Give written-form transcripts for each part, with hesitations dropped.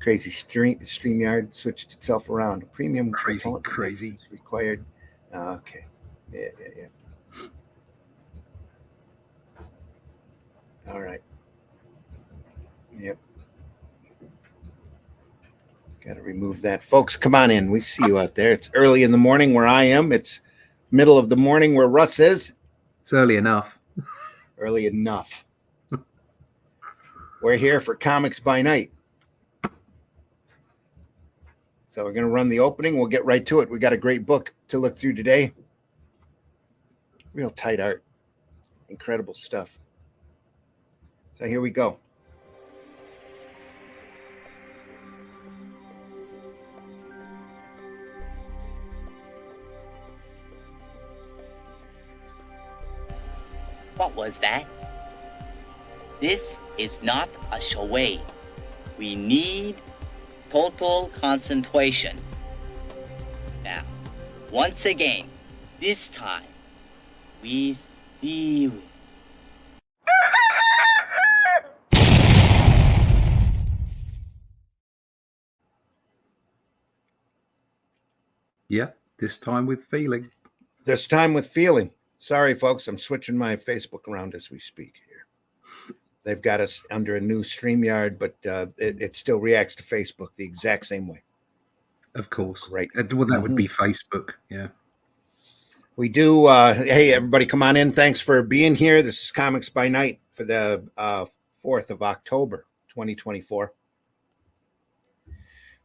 Crazy StreamYard switched itself around. A premium Crazy is required. Okay. Yeah. All right. Yep. Got to remove that. Folks, come on in. We see you out there. It's early in the morning where I am. It's middle of the morning where Russ is. It's early enough. Early enough. We're here for Comics by Night. So we're going to run the opening. We'll get right to it. We got a great book to look through today. Real tight art. Incredible stuff. So here we go. What was that? This is not a charade. We need total concentration. Now, once again, this time, with feeling. Yeah, this time with feeling. This time with feeling. Sorry, folks, I'm switching my Facebook around as we speak here. They've got us under a new StreamYard, but it still reacts to Facebook the exact same way. Of course. Right. Well, that would be Facebook, yeah. We do. Hey, everybody, come on in. Thanks for being here. This is Comics by Night for the 4th of October, 2024.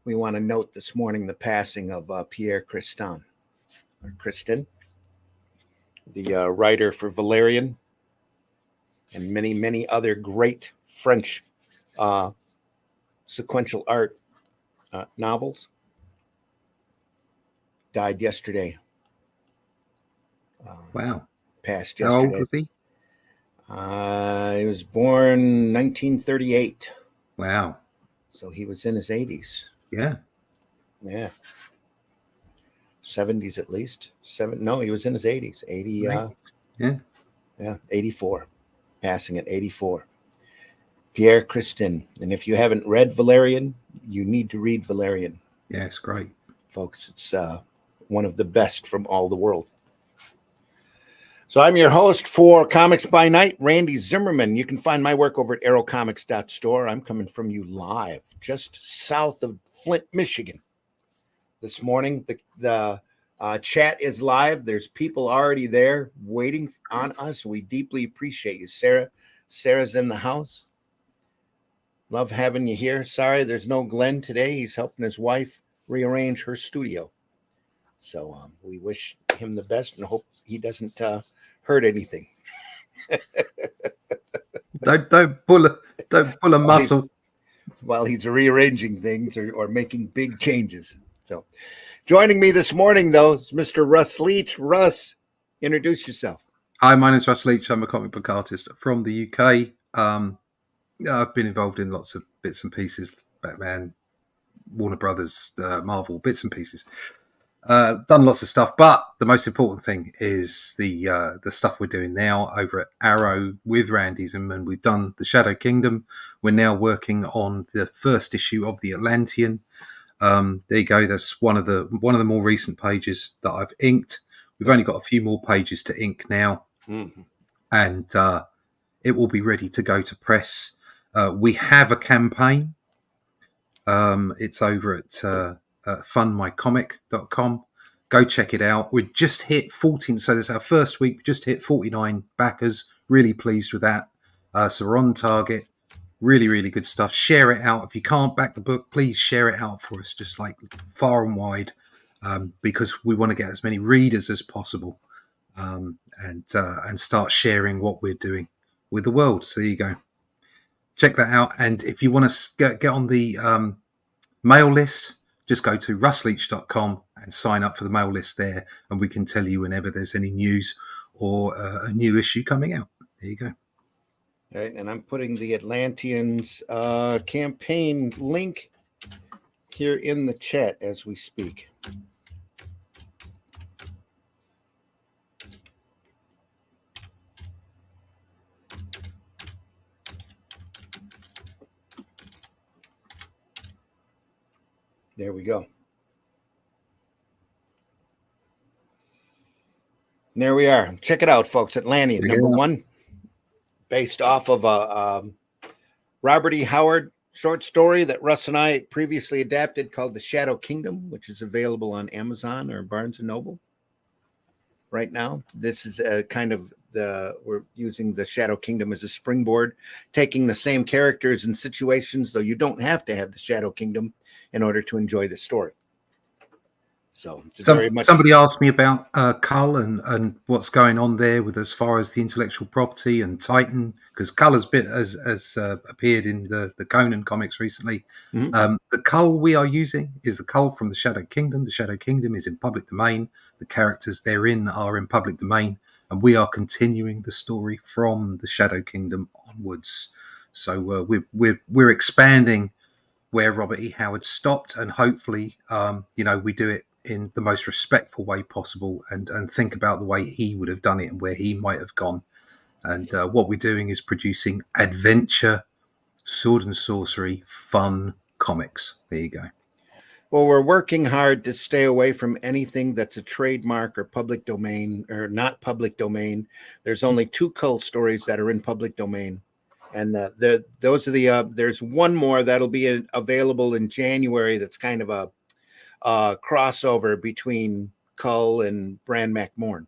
We want to note this morning the passing of Pierre Christin, the writer for Valerian and many, many other great French sequential art novels. Died yesterday. Wow. Passed yesterday. How old was he? He was born 1938. Wow. So he was in his 80s. Yeah. Yeah. 70s at least. No, he was in his 80s. 80. Yeah. 84. Passing at 84. Pierre Christin. And if you haven't read Valerian, you need to read Valerian. Yeah, it's great. Folks, it's one of the best from all the world. So I'm your host for Comics by Night, Randy Zimmerman. You can find my work over at aerocomics.store. I'm coming from you live, just south of Flint, Michigan. This morning, the chat is live. There's people already there waiting on us. We deeply appreciate you, Sarah. Sarah's in the house. Love having you here. Sorry, there's no Glenn today. He's helping his wife rearrange her studio. So we wish him the best and hope he doesn't hurt anything. don't pull a muscle while he's rearranging things or making big changes. So joining me this morning, though, is Mr. Russ Leach. Russ, introduce yourself. Hi, my name's Russ Leach. I'm a comic book artist from the UK. I've been involved in lots of bits and pieces, Batman, Warner Brothers, Marvel, bits and pieces. Done lots of stuff, but the most important thing is the stuff we're doing now over at Arrow with Randy Zimmerman. We've done the Shadow Kingdom. We're now working on the first issue of the Atlantean. There you go. That's one of the more recent pages that I've inked. We've only got a few more pages to ink now, and it will be ready to go to press. We have a campaign. It's over at fundmycomic.com. Go check it out. We just hit 14, so this is our first week. We just hit 49 backers. Really pleased with that. So we're on target. Really, really good stuff. Share it out. If you can't back the book, please share it out for us, just like far and wide, because we want to get as many readers as possible, and start sharing what we're doing with the world. So there you go. Check that out. And if you want to get on the mail list, just go to russleach.com and sign up for the mail list there, and we can tell you whenever there's any news or a new issue coming out. There you go. All right, and I'm putting the Atlanteans campaign link here in the chat as we speak. There we go. There we are. Check it out, folks. Atlantean, number one, based off of a Robert E. Howard short story that Russ and I previously adapted called The Shadow Kingdom, which is available on Amazon or Barnes & Noble right now. This is we're using The Shadow Kingdom as a springboard, taking the same characters and situations, though you don't have to have the Shadow Kingdom in order to enjoy the story. So very much. Somebody asked me about Cull and what's going on there with as far as the intellectual property and Titan, because Cull has appeared in the Conan comics recently. Mm-hmm. The Cull we are using is the Cull from the Shadow Kingdom. The Shadow Kingdom is in public domain. The characters therein are in public domain, and we are continuing the story from the Shadow Kingdom onwards. So we're expanding where Robert E. Howard stopped, and hopefully, we do it in the most respectful way possible, and think about the way he would have done it and where he might have gone. And what we're doing is producing adventure, sword and sorcery, fun comics. There you go. Well, we're working hard to stay away from anything that's a trademark or public domain or not public domain. There's only 2 Cull stories that are in public domain. And those are there's one more that'll be available in January. That's kind of a crossover between Cull and Bran McMorn.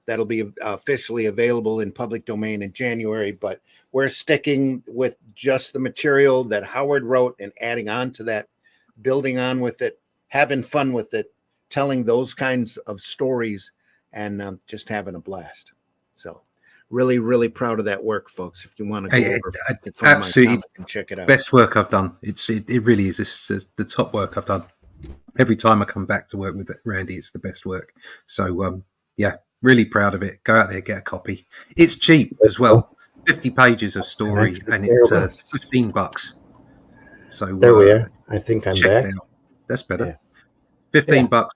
That'll be officially available in public domain in January, but we're sticking with just the material that Howard wrote and adding on to that, building on with it, having fun with it, telling those kinds of stories, and just having a blast. So really, really proud of that work, folks. If you want to go over absolutely and check it out. Best work I've done. It really is. This is the top work I've done. Every time I come back to work with Randy, it's the best work. So, really proud of it. Go out there, get a copy. It's cheap as well. 50 pages of story, and it's $15. So there we are. I think I'm back. That's better. Yeah. $15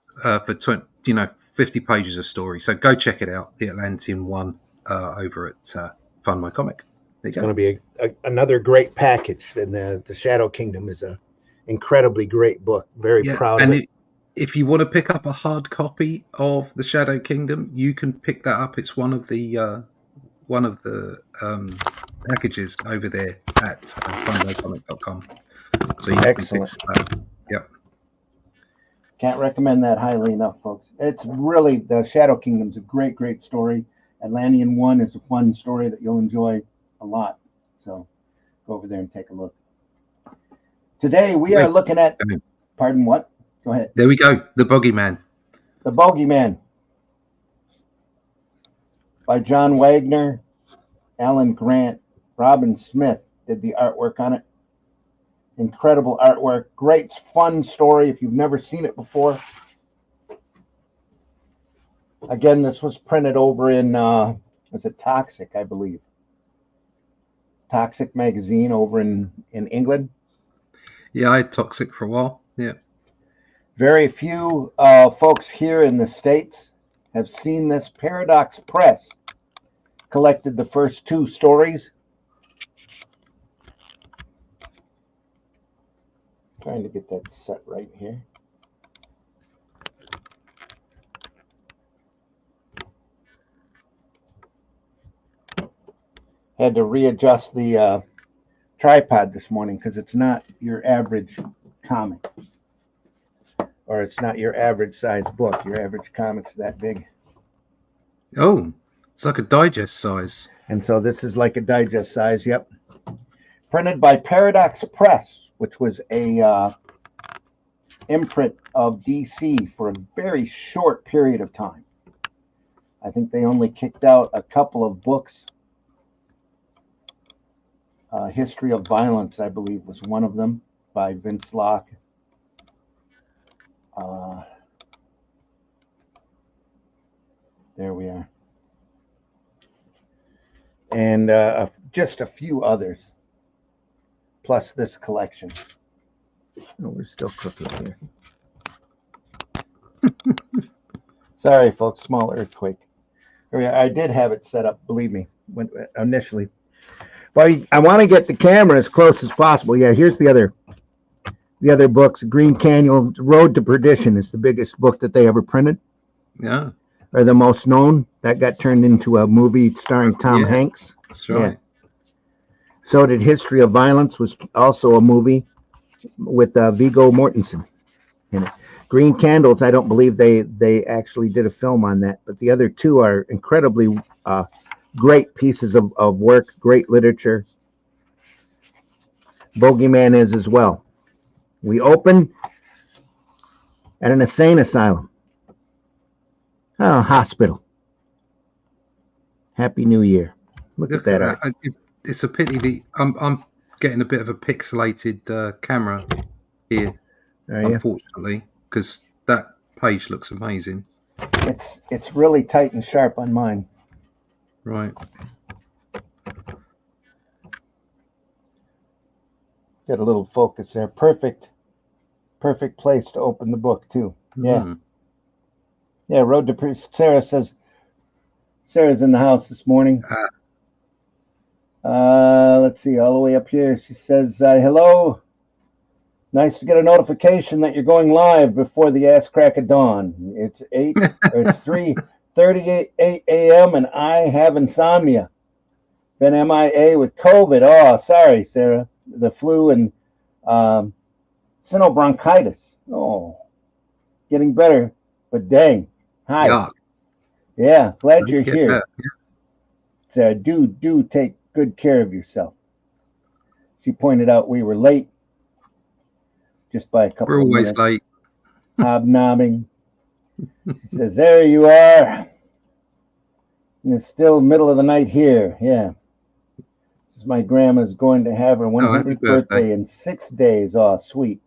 for 50 pages of story. So go check it out. The Atlantean one over at Fund My Comic. It's going to be another great package, and the Shadow Kingdom is a incredibly great book. Very proud of it. If you want to pick up a hard copy of the Shadow Kingdom, you can pick that up. It's one of the packages over there at fundocomic.com. So you excellent. Yep. Can't recommend that highly enough, folks. It's really, the Shadow Kingdom's a great, great story. Atlantean 1 is a fun story that you'll enjoy a lot. So go over there and take a look. Today we are looking at, pardon what? Go ahead. There we go. The BOGIE Man. The BOGIE Man by John Wagner, Alan Grant, Robin Smith did the artwork on it. Incredible artwork. Great, fun story if you've never seen it before. Again, this was printed over in, was it Toxic, I believe. Toxic magazine over in England. Yeah, I had Toxic for a while. Yeah. Very few folks here in the States have seen this. Paradox Press collected the first 2 stories. Trying to get that set right here. Had to readjust the tripod this morning because it's not your average comic, or it's not your average size book. Your average comic's that big. Oh, it's like a digest size. And so this is like a digest size. Yep. Printed by Paradox Press, which was a imprint of DC for a very short period of time. I think they only kicked out a couple of books. History of Violence, I believe, was one of them by Vince Locke. There we are. And just a few others, plus this collection. Oh, we're still cooking here. Sorry, folks, small earthquake. I did have it set up, believe me, initially. But I want to get the camera as close as possible. Yeah, here's the other the other books, Green Canyon, Road to Perdition is the biggest book that they ever printed, Yeah, or the most known. That got turned into a movie starring Tom Hanks. that's right. So did History of Violence, was also a movie with Viggo Mortensen in it. Green Candles, I don't believe they actually did a film on that, but the other two are incredibly great pieces of work, great literature. Bogey Man is as well. We open at an insane asylum. Oh, hospital. Happy New Year. Look at that art. It's a pity that I'm getting a bit of a pixelated camera here, unfortunately, because that page looks amazing. It's really tight and sharp on mine. Right. Get a little focus there. Perfect place to open the book too. Yeah. Yeah, Road to Sarah says Sarah's in the house this morning. Let's see, all the way up here. She says, hello. Nice to get a notification that you're going live before the ass crack of dawn. It's 3:38 a.m. and I have insomnia. Been MIA with COVID. Oh, sorry, Sarah. The flu and sinobronchitis. Oh, getting better, but dang. Hi. Yuck. Yeah, glad you're here. Yeah. Sarah, do take good care of yourself. She pointed out we were late, just by a couple We're of always minutes. late. Hobnobbing. She says, there you are. And it's still middle of the night here. Yeah. This is my grandma's going to have her 100th birthday in 6 days. Oh, sweet.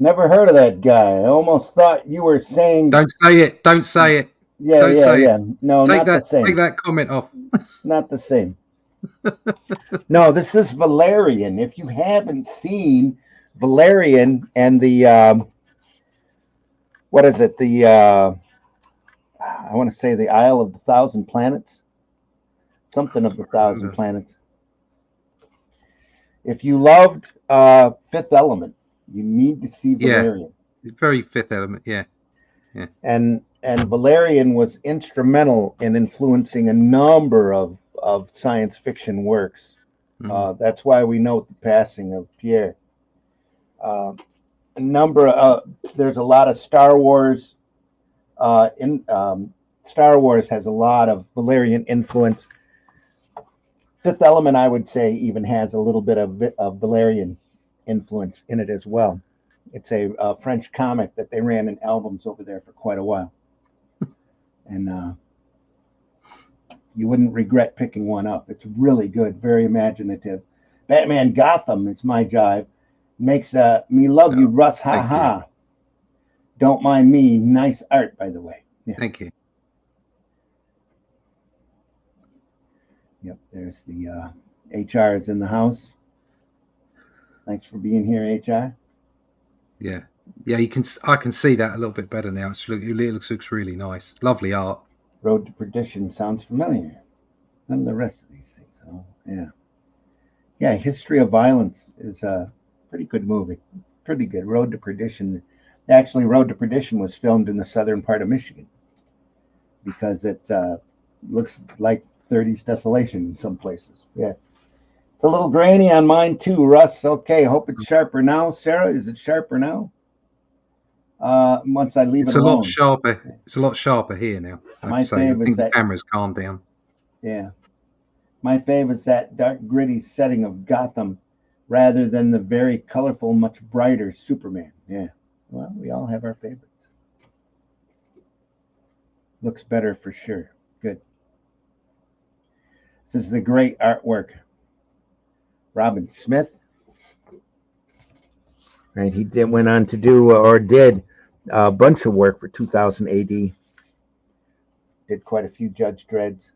Never heard of that guy. I almost thought you were saying... Don't say it. Don't say it. Yeah. No, not the same. Take that comment off. Not the same. No, this is Valerian. If you haven't seen Valerian and the... what is it? The... I want to say the Isle of the Thousand Planets. Something of the Thousand Planets. If you loved Fifth Element, you need to see Valerian. Yeah, very Fifth Element, yeah. And Valerian was instrumental in influencing a number of science fiction works. That's why we note the passing of Pierre. There's a lot of Star Wars. Star Wars has a lot of Valerian influence. Fifth Element, I would say, even has a little bit of Valerian influence in it as well. It's a French comic that they ran in albums over there for quite a while. And you wouldn't regret picking one up. It's really good, very imaginative. Batman Gotham, it's my jive. Makes me love you, Russ, ha ha. Don't mind me. Nice art, by the way. Yeah. Thank you. Yep, there's the HR is in the house. Thanks for being here, HR. Yeah, I can see that a little bit better now. It looks really nice. Lovely art. Road to Perdition sounds familiar. None of the rest of these things. So, yeah. History of Violence is a pretty good movie. Pretty good. Road to Perdition. Actually, Road to Perdition was filmed in the southern part of Michigan because it looks like 30s desolation in some places. Yeah. It's a little grainy on mine too, Russ. Okay, hope it's sharper now. Sarah, is it sharper now? Once I leave it alone. A lot sharper. It's a lot sharper here now. I think the camera's calmed down. Yeah. My favorite is that dark, gritty setting of Gotham rather than the very colorful, much brighter Superman. Yeah. Well, we all have our favorites. Looks better for sure. Good. This is the great artwork. Robin Smith. Right, he went on to do did a bunch of work for 2000 AD. Did quite a few Judge Dredd's.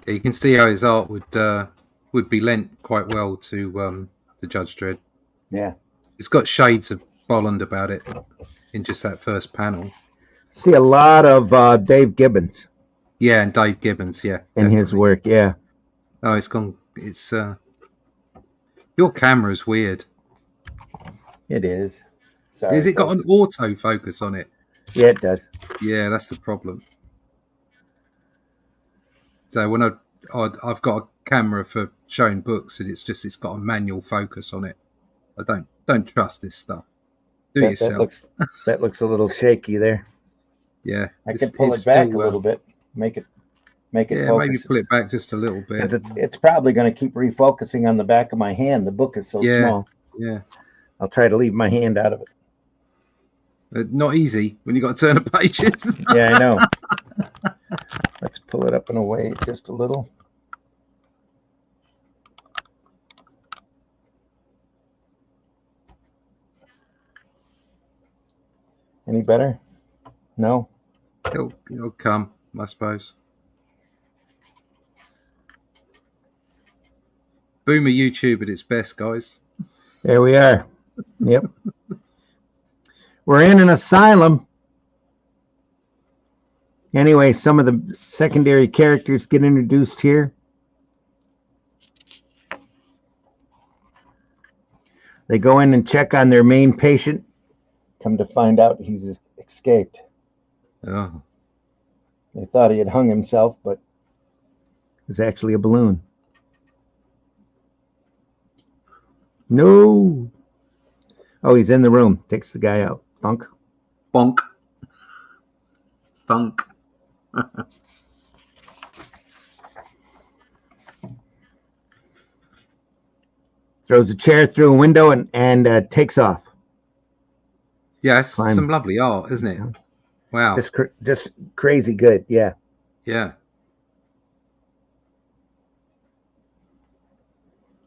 Yeah, you can see how his art would be lent quite well to the Judge Dredd. Yeah, it's got shades of Bolland about it in just that first panel. See a lot of Dave Gibbons. Yeah, and Dave Gibbons, yeah, in his work, yeah. Oh, it's gone It's your camera's weird. It is. Sorry, Has it got folks. an autofocus on it? Yeah, it does. Yeah, that's the problem. So when I've got a camera for showing books, and it's got a manual focus on it. I don't trust this stuff. Do it yourself. That looks a little shaky there. Yeah, I could pull it back a little bit, make it yeah, focus. maybe pull it back just a little bit. It's probably going to keep refocusing on the back of my hand. The book is so small. Yeah, I'll try to leave my hand out of it. not easy when you got to turn the pages. Yeah, I know. Let's pull it up and away just a little. Any better? No. It'll come, I suppose. Boomer YouTube at its best, guys. There we are. Yep. We're in an asylum. Anyway, some of the secondary characters get introduced here. They go in and check on their main patient. Come to find out he's escaped. Oh. They thought he had hung himself, but it was actually a balloon. No. Oh, he's in the room. Takes the guy out. Thunk. Bonk. Thunk. Throws a chair through a window and takes off. Yeah, it's some lovely art, isn't it? Wow. Just crazy good. Yeah. Yeah.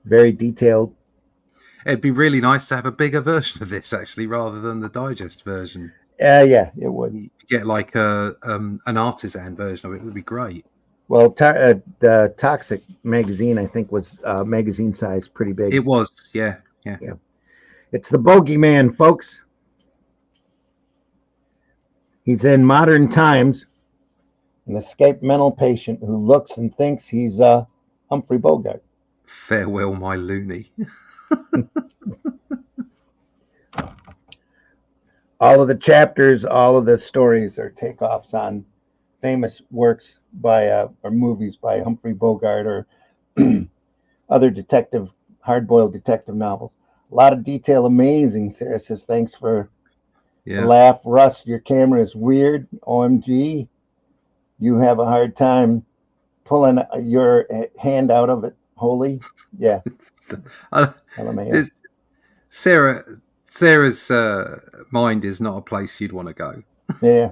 Very detailed. It'd be really nice to have a bigger version of this, actually, rather than the digest version. Yeah, it would. You get like an artisan version of it. Would be great. Well, the Toxic magazine, I think, was magazine size, pretty big. It was, yeah. It's the Bogey Man, folks. He's in modern times, an escaped mental patient who looks and thinks he's Humphrey Bogart. Farewell, my loony. All of the chapters, all of the stories are takeoffs on famous works by or movies by Humphrey Bogart or other hard-boiled detective novels. A lot of detail, amazing. Sarah says, thanks for the laugh. Russ, your camera is weird. OMG. You have a hard time pulling your hand out of it. Holy. Yeah. Sarah's mind is not a place you'd want to go. Yeah.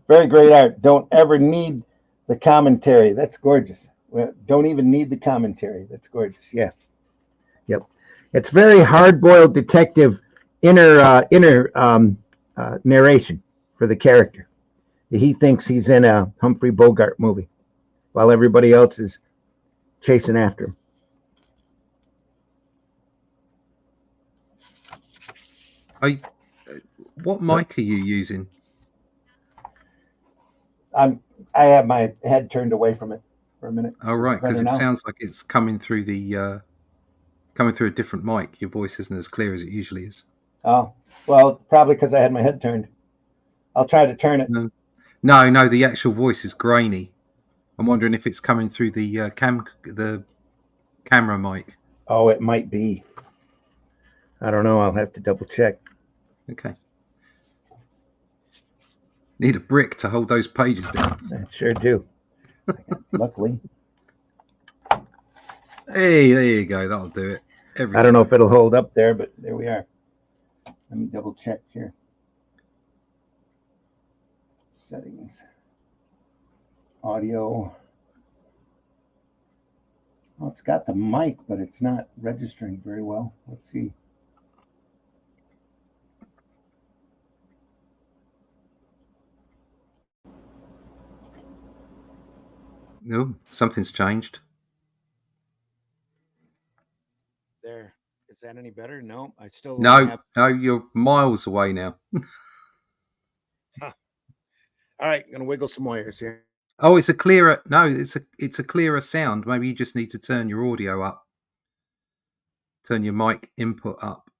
Very great art. Don't ever need the commentary. That's gorgeous. Don't even need the commentary. That's gorgeous. Yeah. Yep. It's very hard-boiled detective inner narration for the character. He thinks he's in a Humphrey Bogart movie while everybody else is chasing after him. What mic are you using? I have my head turned away from it for a minute. Oh, right, because it sounds like it's coming through a different mic. Your voice isn't as clear as it usually is. Oh, well, probably because I had my head turned. I'll try to turn it. No, the actual voice is grainy. I'm wondering if it's coming through the camera mic. Oh, it might be. I don't know. I'll have to double check. Okay. Need a brick to hold those pages down. I sure do. Luckily. Hey, there you go. That'll do it. I don't know if it'll hold up there, but there we are. Let me double check here. Settings. Audio. Well, it's got the mic, but it's not registering very well. Let's see. No, something's changed. There. Is that any better? No, I still No, you're miles away now. All right, I'm gonna wiggle some wires here. Oh, it's a clearer. No, it's a clearer sound. Maybe you just need to turn your audio up. Turn your mic input up.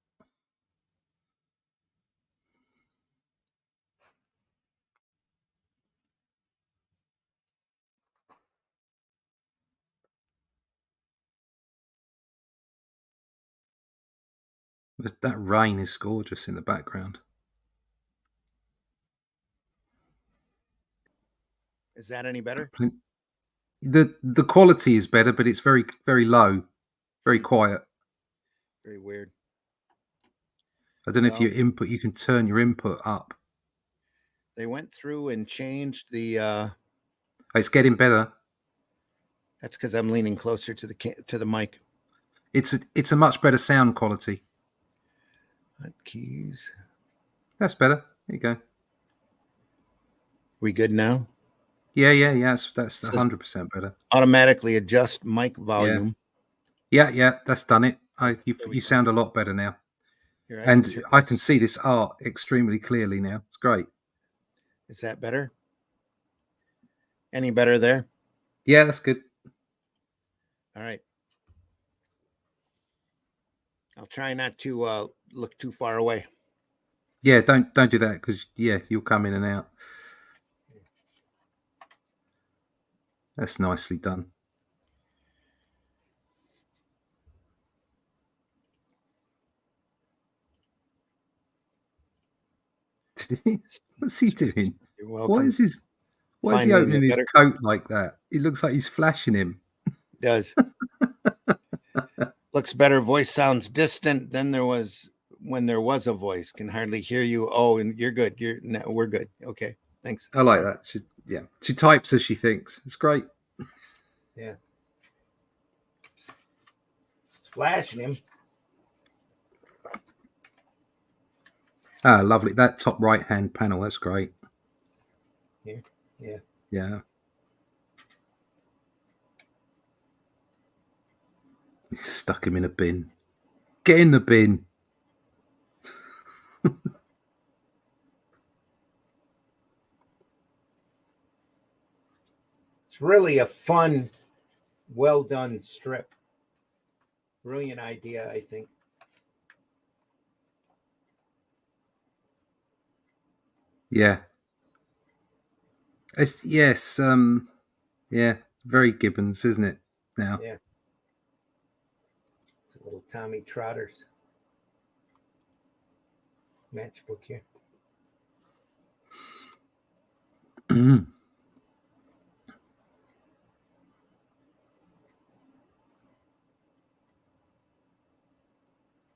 That rain is gorgeous in the background. Is that any better? The quality is better, but it's very, very low, very quiet. Very weird. I don't know if you can turn your input up. They went through and changed the. It's getting better. That's because I'm leaning closer to the mic. It's a much better sound quality. Keys. That's better. There you go. We good now? Yeah. That's 100% better. Automatically adjust mic volume. Yeah. That's done it. You sound a lot better now. Here, I can see this art extremely clearly now. It's great. Is that better? Any better there? Yeah, that's good. All right. I'll try not to look too far away. Yeah, don't do that because you'll come in and out. That's nicely done. What's he doing? You're welcome. Why is he opening his coat like that? It looks like he's flashing him. It does. Looks better. Voice sounds distant than when there was a voice. Can hardly hear you. Oh, and you're good. We're good. Okay. Thanks. I like that. She types as she thinks. It's great. Yeah. It's flashing him. Ah, lovely. That top right-hand panel, that's great. Yeah. He stuck him in a bin. Get in the bin. It's really a fun, well-done strip. Brilliant idea, I think. Yeah. Very Gibbons, isn't it? Now. Yeah. It's a little Tommy Trotters matchbook here.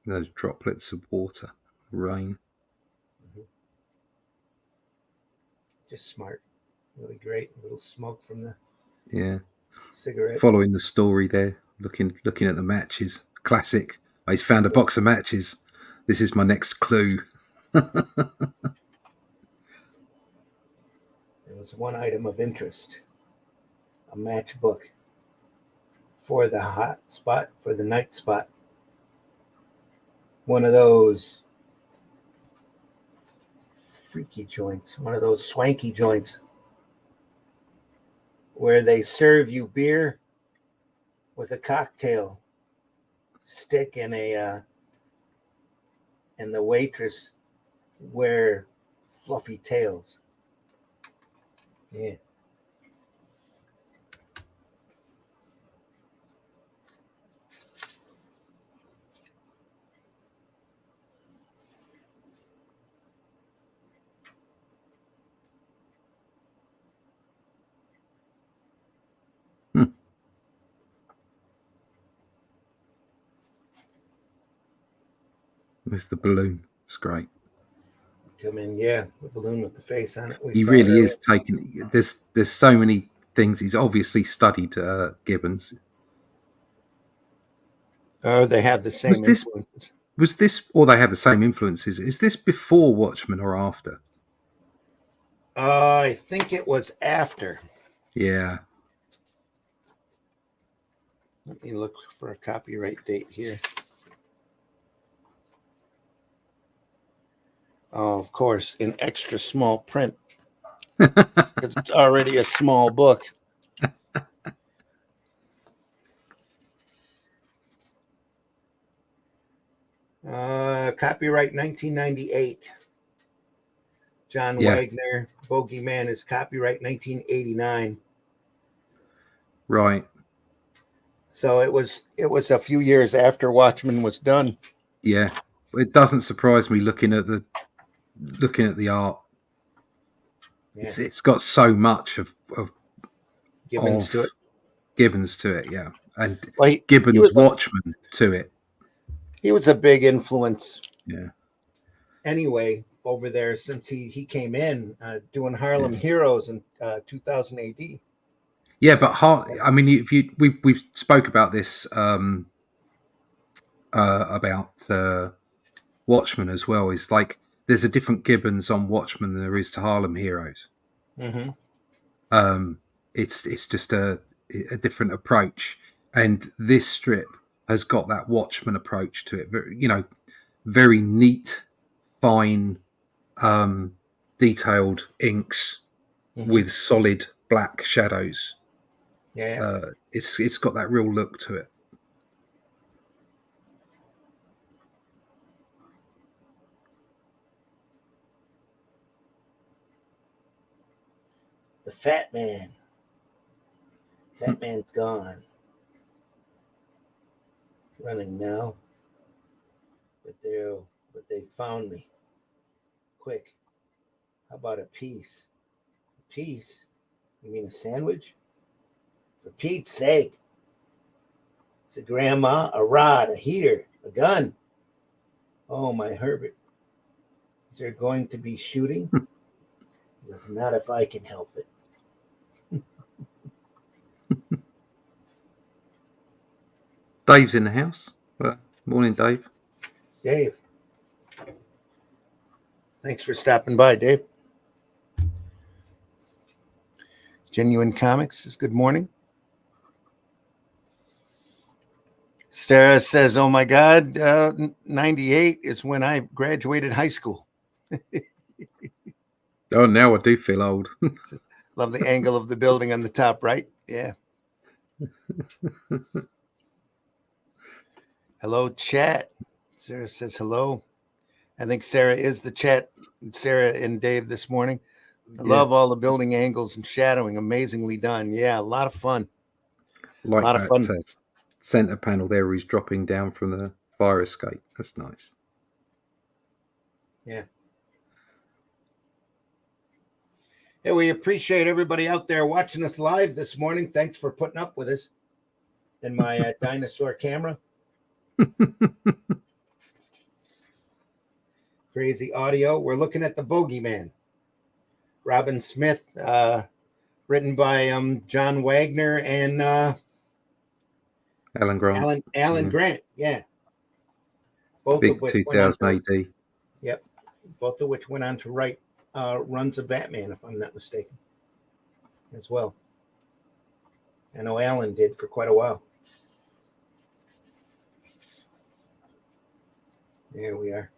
Those droplets of water, rain. Just smart. Really great. A little smoke from the cigarette. Following the story there, looking at the matches. Classic. He's found a box of matches. This is my next clue. There was one item of interest. A matchbook for the hot spot, for the night spot. One of those freaky joints, one of those swanky joints where they serve you beer with a cocktail stick and the waitress wear fluffy tails. Yeah. There's the balloon. It's great. Come in, the balloon with the face on it. He really is taking. There's so many things. He's obviously studied Gibbons. Oh, they have the same influences. Was this, or they have the same influences? Is this before Watchmen or after? I think it was after. Yeah. Let me look for a copyright date here. Oh, of course, in extra small print. It's already a small book. Copyright 1998. John Wagner, Bogie Man is copyright 1989. Right. So it was a few years after Watchmen was done. Yeah. It doesn't surprise me looking at the art. Yeah. It's got so much of Gibbons to it. Gibbons to it, yeah. And Well, Gibbons' Watchmen to it. He was a big influence. Yeah. Anyway, over there since he came in doing Harlem Heroes in 2000 AD. Yeah, but I mean, if we spoke about this about Watchmen as well. Is like there's a different Gibbons on Watchmen than there is to Harlem Heroes. Mm-hmm. It's just a different approach, and this strip has got that Watchmen approach to it. Very neat, fine, detailed inks with solid black shadows. Yeah, it's got that real look to it. the Fat Man. Fat Man's gone. Running now. But they found me. Quick. How about a piece? A piece? You mean a sandwich? For Pete's sake. It's a grandma, a rod, a heater, a gun. Oh, my Herbert. Is there going to be shooting? Because not if I can help it. Dave's in the house. Morning, Dave. Dave. Thanks for stopping by, Dave. Genuine Comics says good morning. Sarah says, oh my God, 98 is when I graduated high school. Oh, now I do feel old. Love the angle of the building on the top right. Yeah. Hello, chat. Sarah says hello. I think Sarah is the chat. Sarah and Dave this morning. I love all the building angles and shadowing. Amazingly done. Yeah, a lot of fun. Like a lot of fun. Center panel there where he's dropping down from the fire escape. That's nice. Yeah. Hey, we appreciate everybody out there watching us live this morning. Thanks for putting up with us in my dinosaur camera. Crazy audio. We're looking at the Bogie Man. Robin Smith, written by John Wagner and Alan Grant. Alan Grant, yeah. Both Big of which 2000 AD. Yep. Both of which went on to write runs of Batman, if I'm not mistaken, as well. I know Alan did for quite a while. There we are.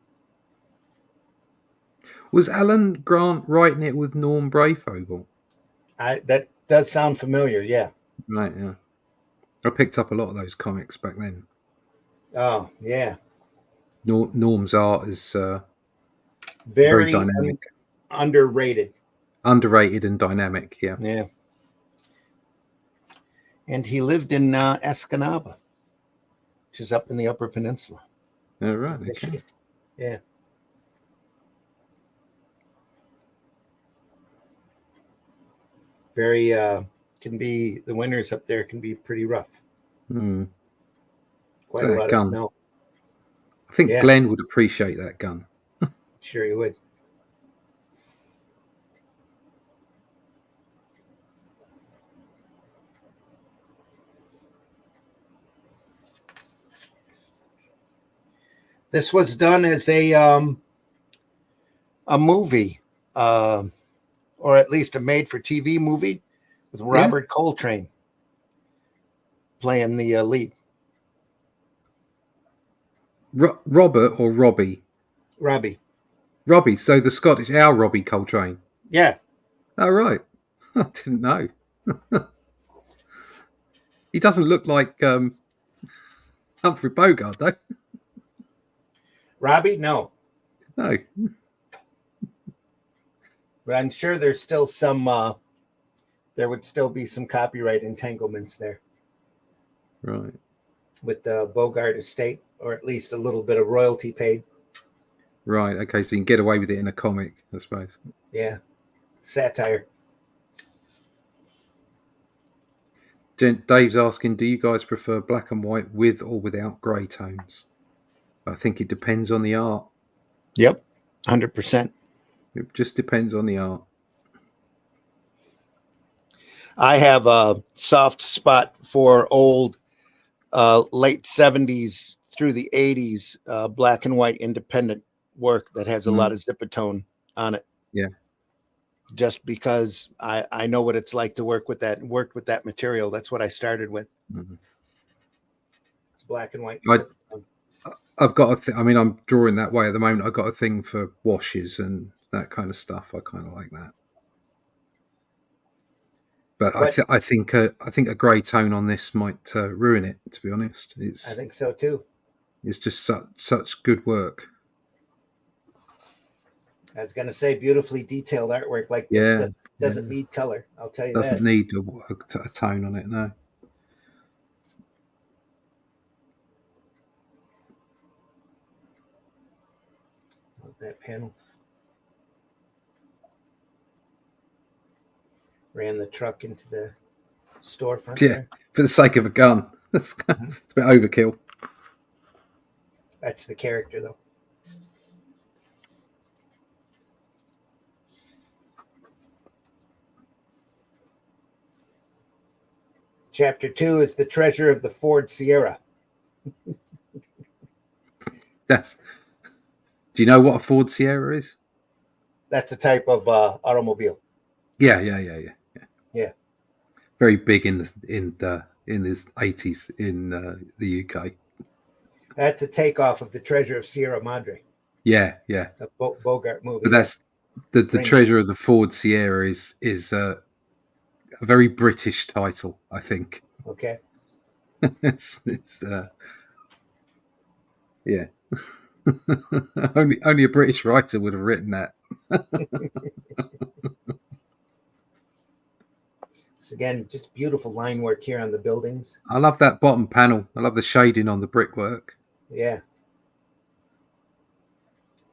Was Alan Grant writing it with Norm Breyfogle? That does sound familiar, yeah. Right, yeah. I picked up a lot of those comics back then. Oh, yeah. Norm's art is very dynamic. Underrated. Underrated and dynamic, yeah. Yeah. And he lived in Escanaba, which is up in the Upper Peninsula. Oh, right. Okay. Yeah. Very, the winters up there can be pretty rough. Mm. Quite a lot of snow. I think Glenn would appreciate that gun. Sure he would. This was done as a movie, or at least a made-for-TV movie with Robert Coltrane playing the lead. Robert or Robbie? Robbie. Robbie, so the Scottish, our Robbie Coltrane. Yeah. Oh, right. I didn't know. He doesn't look like Humphrey Bogart, though. Robbie, no. No. But I'm sure there's still some, there would still be some copyright entanglements there Right. with the Bogart estate, or at least a little bit of royalty paid. Right. Okay. So you can get away with it in a comic, I suppose. Yeah. Satire. Dave's asking, do you guys prefer black and white with or without grey tones? I think it depends on the art. Yep. 100%. It just depends on the art. I have a soft spot for old late 70s through the 80s black and white independent work that has a lot of zipatone on it. Yeah. Just because I know what it's like to work with that and worked with that material. That's what I started with. Mm-hmm. It's black and white. I've got I'm drawing that way at the moment. I've got a thing for washes and that kind of stuff. I kind of like that. But I think a grey tone on this might ruin it. To be honest, I think so too. It's just such good work. I was going to say beautifully detailed artwork like this doesn't need color. I'll tell you that. Doesn't need a tone on it, no. Love that panel. Ran the truck into the storefront. Yeah, there. For the sake of a gun. It's a bit overkill. That's the character, though. Chapter 2 is the treasure of the Ford Sierra. Do you know what a Ford Sierra is? That's a type of automobile. Yeah. Very big in the 80s in the UK. That's a takeoff of the Treasure of Sierra Madre. Yeah. A Bogart movie. But that's the treasure of the Ford Sierra is a very British title, I think. Okay. it's yeah. only a British writer would have written that. So again, just beautiful line work here on the buildings. I love that bottom panel. I love the shading on the brickwork. Yeah.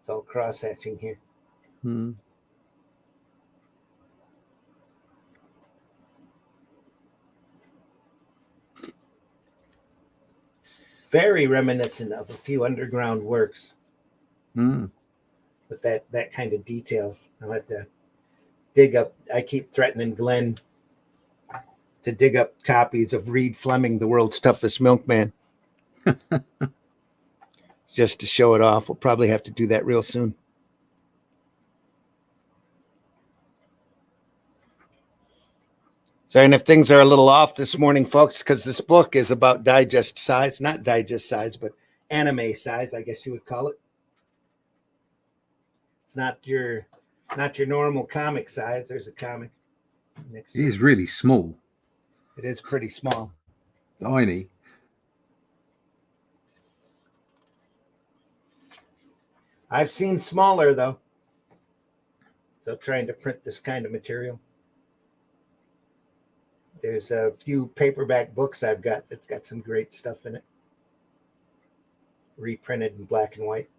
It's all cross-hatching here. Very reminiscent of a few underground works. With that kind of detail. I'll have to dig up. I keep threatening Glenn to dig up copies of Reed Fleming, The World's Toughest Milkman. Just to show it off. We'll probably have to do that real soon. Sorry, and if things are a little off this morning, folks, because this book is about digest size, not digest size, but anime size, I guess you would call it. It's not your normal comic size. There's a comic next. It is really small. It is pretty small. Tiny. I've seen smaller though. So trying to print this kind of material. There's a few paperback books I've got that's got some great stuff in it. Reprinted in black and white.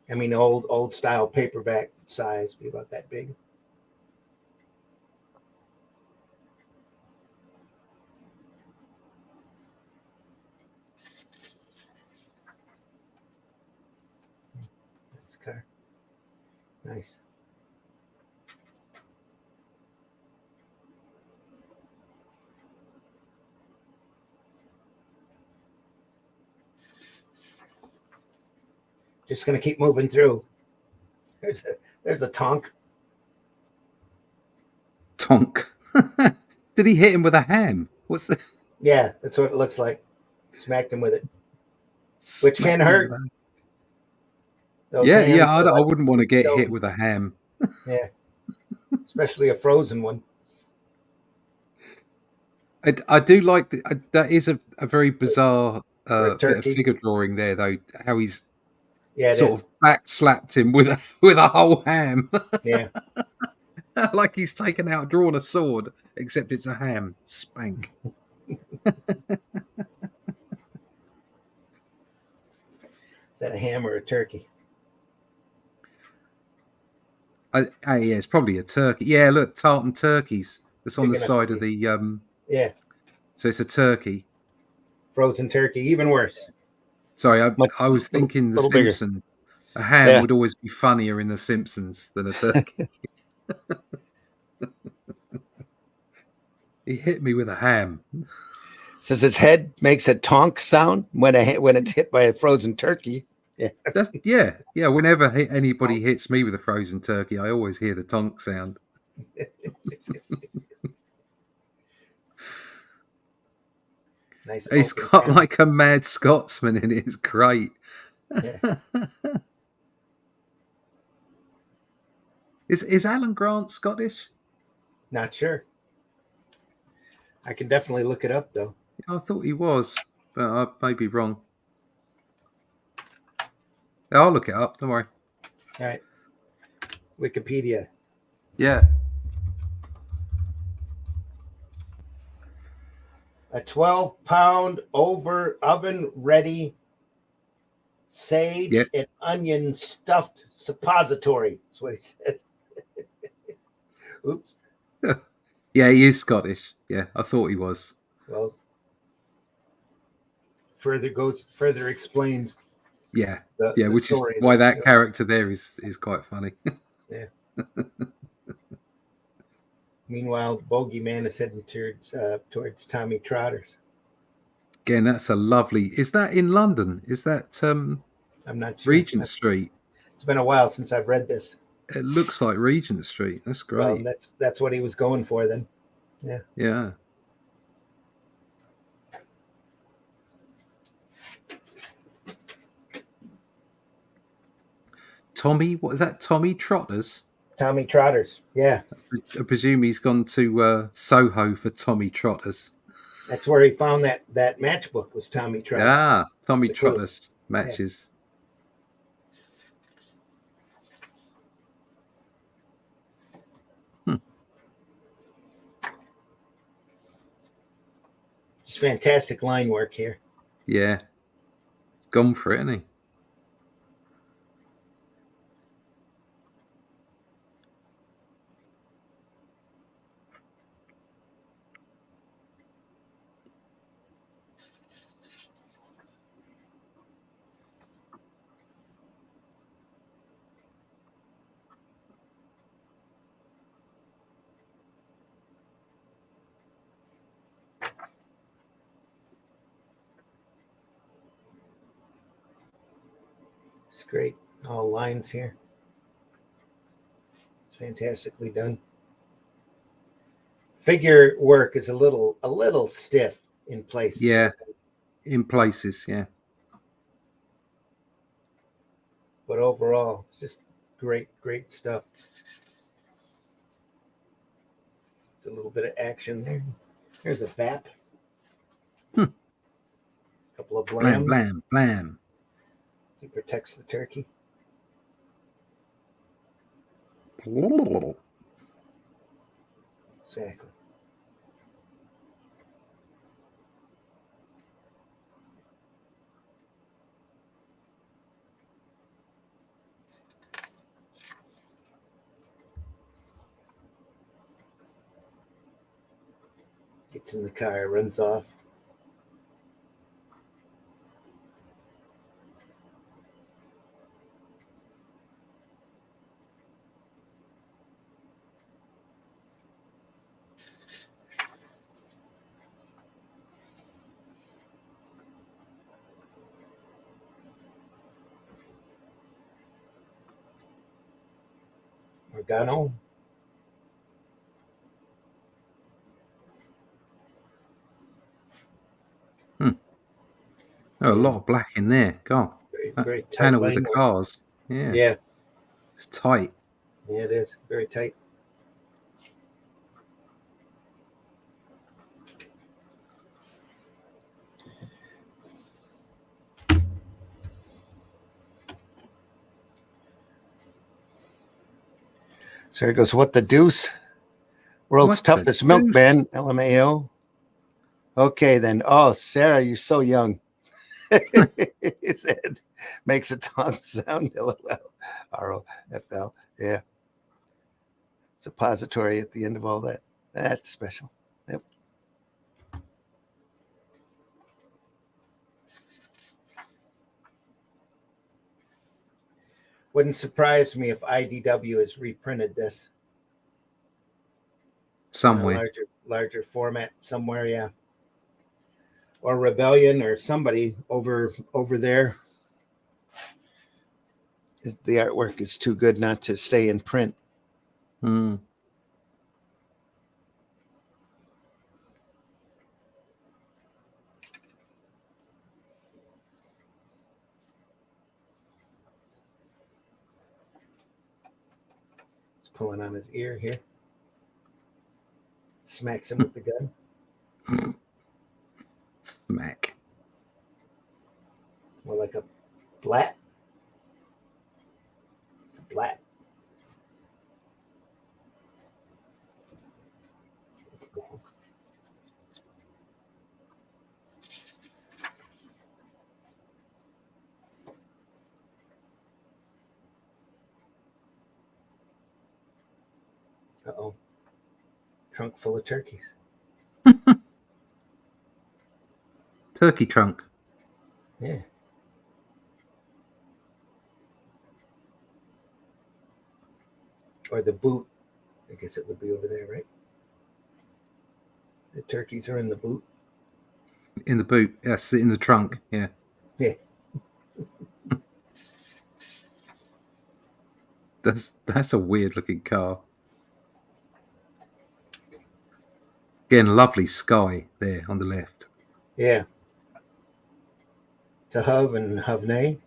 I mean, old style paperback size, be about that big. Nice car. Nice. Just going to keep moving through. There's a tonk. Tonk. Did he hit him with a ham? What's the... Yeah, that's what it looks like. Smacked him with it. Which can hurt. Yeah, I wouldn't want to get hit with a ham. Yeah. especially a frozen one. I do like that is a very bizarre For a bit of turkey. figure drawing there, though. How he's Yeah, it sort is. of back slapped him with a whole ham, Yeah. like he's drawn a sword, except it's a ham. Spank. Is that a ham or a turkey? Yeah, it's probably a turkey. Yeah, look, tartan turkeys. That's on Big the enough side to of be- the. Yeah, So it's a turkey. frozen turkey, even worse. Sorry, Much, I was thinking The little bigger. Simpsons. A ham Yeah. would always be funnier in The Simpsons than a turkey. He hit me with a ham. Says his head makes a tonk sound when it's hit by a frozen turkey. Yeah. Yeah. Whenever anybody hits me with a frozen turkey, I always hear the tonk sound. Nice. He's open got camera. like a mad Scotsman in it. It's great. Yeah. Is Alan Grant Scottish? Not sure. I can definitely look it up though. I thought he was, but I may be wrong. I'll look it up. Don't worry. All right. Wikipedia. Yeah. A 12-pound over oven ready sage Yeah. and onion stuffed suppository. That's what he says. Oops. Yeah, he is Scottish. Yeah, I thought he was. Well, further explains. Yeah. The Which is story why there, that character there is quite funny. Yeah. Meanwhile, the Bogey Man is heading towards Tommy Trotter's. Again, that's a lovely. Is that in London? Is that I'm not sure. Regent Street? It's been a while since I've read this. It looks like Regent Street. That's great. Well, that's what he was going for then. Yeah. Yeah. Tommy, what is that? Tommy Trotter's? Tommy Trotter's. Yeah. I presume he's gone to Soho for Tommy Trotter's. That's where he found that matchbook was Tommy Trotter's. Ah, Tommy the clue. Trotter's matches. Just fantastic line work here. Yeah. He's gone for it, hasn't he? It's great. All lines here. It's fantastically done. Figure work is a little stiff in places. Yeah. In places, yeah. But overall, it's just great stuff. It's a little bit of action there. There's a bap. Couple of Blam, blam. blam, blam. He protects the turkey. Exactly. Gets in the car, runs off. We're gone home. Oh, a lot of black in there. God. Very tight Panel with line the work. cars. Yeah. Yeah. It's tight. Yeah, it is. Very tight. Sarah goes, what the deuce? World's What the toughest deuce? milkman, LMAO. Okay, then. Oh, Sarah, you're so young. He said, makes a tongue sound. LOL. ROFL. Yeah. Suppository at the end of all that. That's special. Yep. Wouldn't surprise me if IDW has reprinted this Somewhere. in a larger format somewhere, yeah. Or Rebellion or somebody over there. The artwork is too good not to stay in print. Hmm. It's pulling on his ear here. Smacks him with the gun. Smack. More like a blat. It's a blat. Uh-oh. Trunk full of turkeys. Turkey trunk. Yeah. Or the boot. I guess it would be over there, right? The turkeys are in the boot. In the boot. Yes, in the trunk. Yeah. Yeah. That's a weird looking car. Again, lovely sky there on the left. Yeah. Tahav and Havney.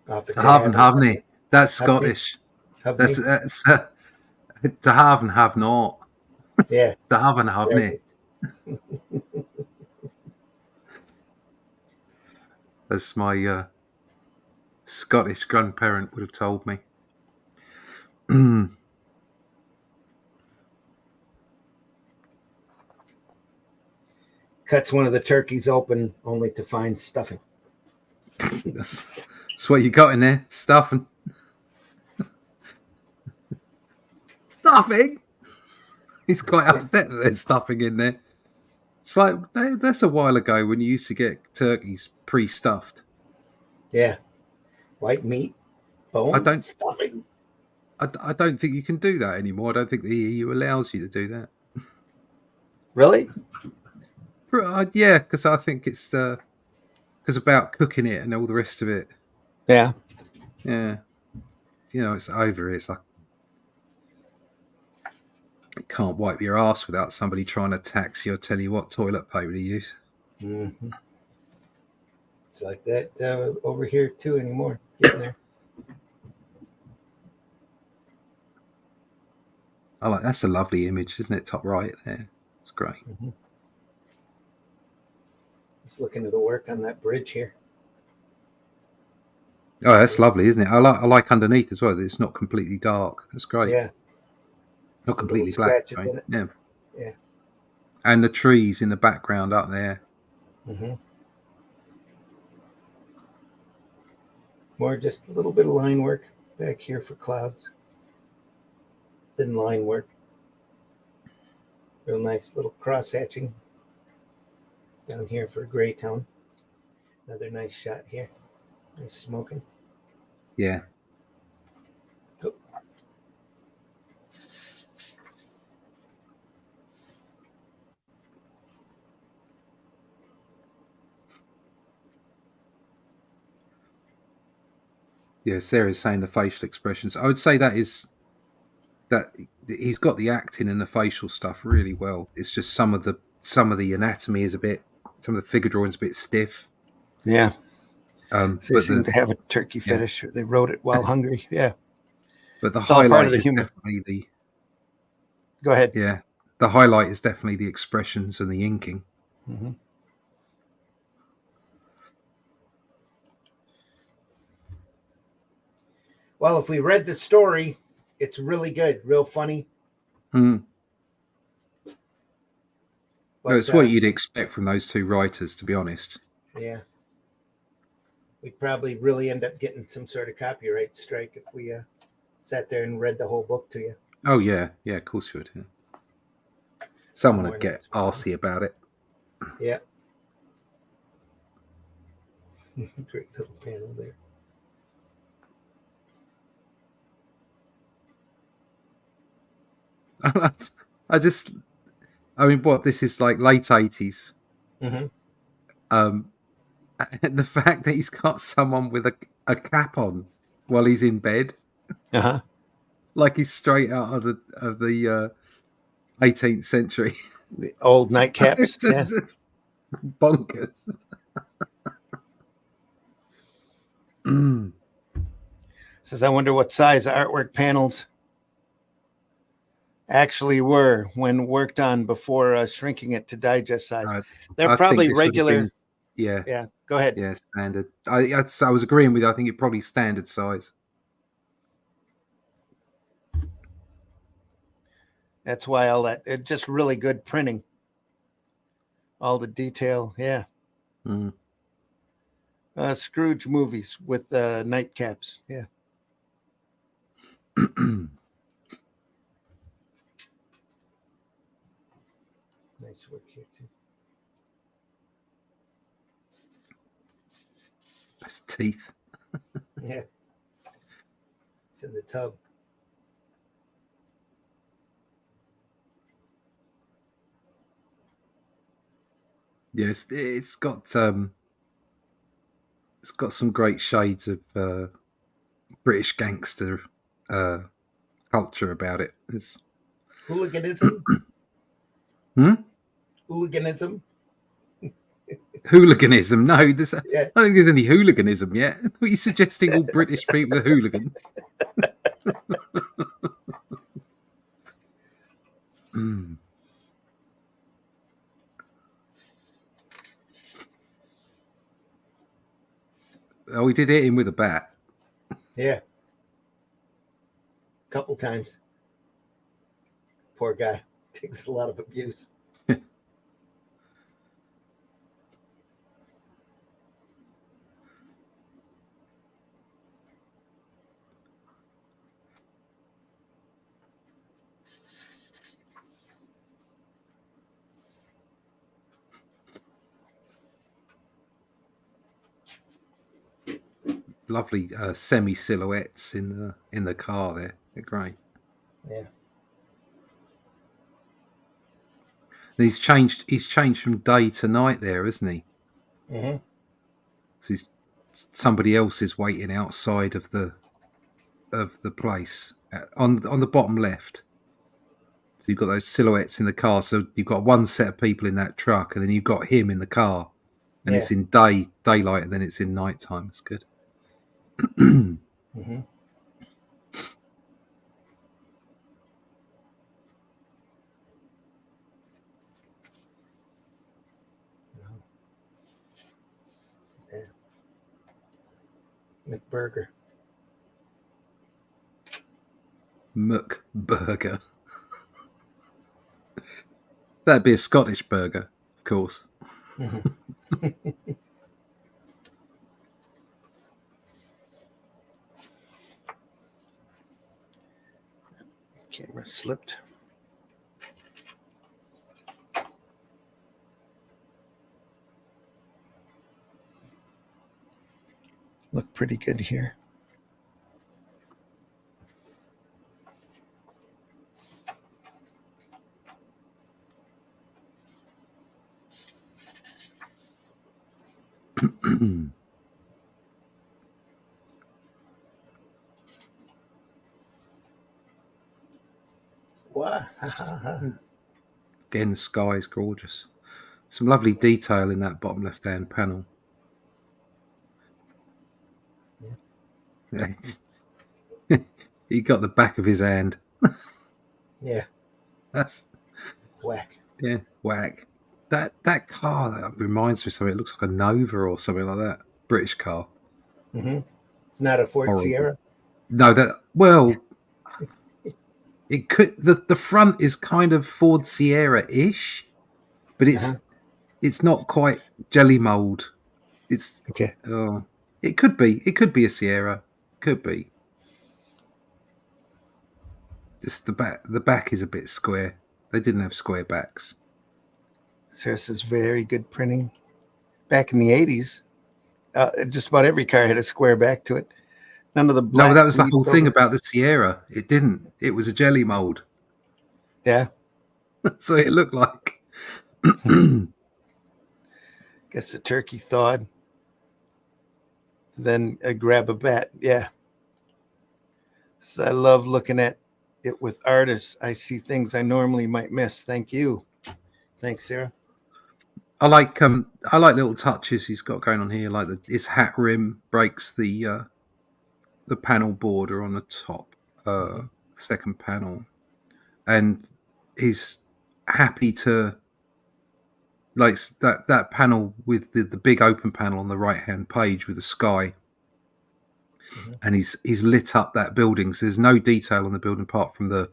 Off of To have and have Havney. not. That's Scottish. Havney. That's to have and have not. Yeah. To have and have not. As my Scottish grandparent would have told me. Cuts one of the turkeys open only to find stuffing. That's what you got in there. Stuffing. Stuffing? He's quite upset that there's stuffing in there. It's like, that's a while ago when you used to get turkeys pre-stuffed. Yeah. White meat, bone, stuffing. I don't think you can do that anymore. I don't think the EU allows you to do that. Really? Yeah, because I think it's about cooking it and all the rest of it. Yeah. Yeah. It's over. It's like you can't wipe your ass without somebody trying to tax you or tell you what toilet paper to use. Mm-hmm. It's like that over here too anymore. Getting there. That's a lovely image, isn't it? Top right there. It's great. Mm-hmm. Just looking at the work on that bridge here. Oh, that's lovely, isn't it? I like underneath as well. It's not completely dark. That's great. Yeah. Not completely black. Right? Yeah. Yeah. And the trees in the background up there. Mm-hmm. More just a little bit of line work back here for clouds. Thin line work. Real nice little cross hatching down here for gray tone. Another nice shot here. Nice smoking. Yeah. Oh. Yeah, Sarah's saying the facial expressions. I would say that he's got the acting and the facial stuff really well. It's just some of the anatomy is some of the figure drawing's a bit stiff. Yeah. So they seem to have a turkey fetish, or they wrote it while hungry. Yeah. But the highlight is humor. Definitely the. Go ahead. Yeah, the highlight is definitely the expressions and the inking. Mm-hmm. Well, if we read the story, It's really good, real funny. Mm. But, It's what you'd expect from those two writers, to be honest. Yeah. We'd probably really end up getting some sort of copyright strike if we sat there and read the whole book to you. Oh, yeah. Yeah, of course you would. Yeah. Someone would get arsey about it. Yeah. Great little panel there. I mean, what, this is like late 80s. Mm-hmm. The fact that he's got someone with a cap on while he's in bed, like he's straight out of the 18th century. The old nightcaps. Yeah. Bonkers. Says, I wonder what size artwork panels actually were when worked on before shrinking it to digest size. They're probably regular. Yeah. Go ahead. Yeah, standard. I was agreeing with you. I think it's probably standard size. That's why all that, it's just really good printing. All the detail. Yeah. Mm. Scrooge movies with nightcaps. Yeah. Nice work here too. That's teeth. Yeah. It's in the tub. Yes, it's got some great shades of British gangster culture about it. It's hooliganism. Hooliganism. Hooliganism? No, I don't think there's any hooliganism yet. What are you suggesting? All British people are hooligans? Oh, we did hit him with a bat. Yeah. A couple times. Poor guy. Takes a lot of abuse. Lovely semi silhouettes in the car there. They're great. Yeah. And he's changed from day to night there, isn't he? Mm-hmm. So somebody else is waiting outside of the place on the bottom left. So you've got those silhouettes in the car. So you've got one set of people in that truck, and then you've got him in the car, and it's in daylight, and then it's in nighttime. It's good. Mm-hmm. Yeah. McBurger. McBurger. That'd be a Scottish burger, of course. Mm-hmm. Camera slipped. Look pretty good here. Wow. Again, the sky is gorgeous. Some lovely detail in that bottom left-hand panel. Yeah. He got the back of his hand. Yeah. That's whack. Yeah, whack. That car that reminds me of something. It looks like a Nova or something like that. British car. Mm-hmm. It's not a Ford Sierra. No, It could the front is kind of Ford Sierra-ish, but it's not quite jelly mold. It's Okay. it could be a Sierra, could be. Just the back is a bit square. They didn't have square backs. This is very good printing. Back in the 80s, just about every car had a square back to it. None of the black. No, that was the whole bleeds thing over. about the Sierra. It didn't. It was a jelly mold. Yeah. That's what it looked like. Guess the turkey thawed. Then I grab a bat. Yeah. So I love looking at it with artists. I see things I normally might miss. Thank you. Thanks, Sarah. I like little touches he's got going on here, like his hat rim breaks the panel border on the top second panel, and he's happy to like that panel with the big open panel on the right hand page with the sky, and he's lit up that building. So there's no detail on the building apart from the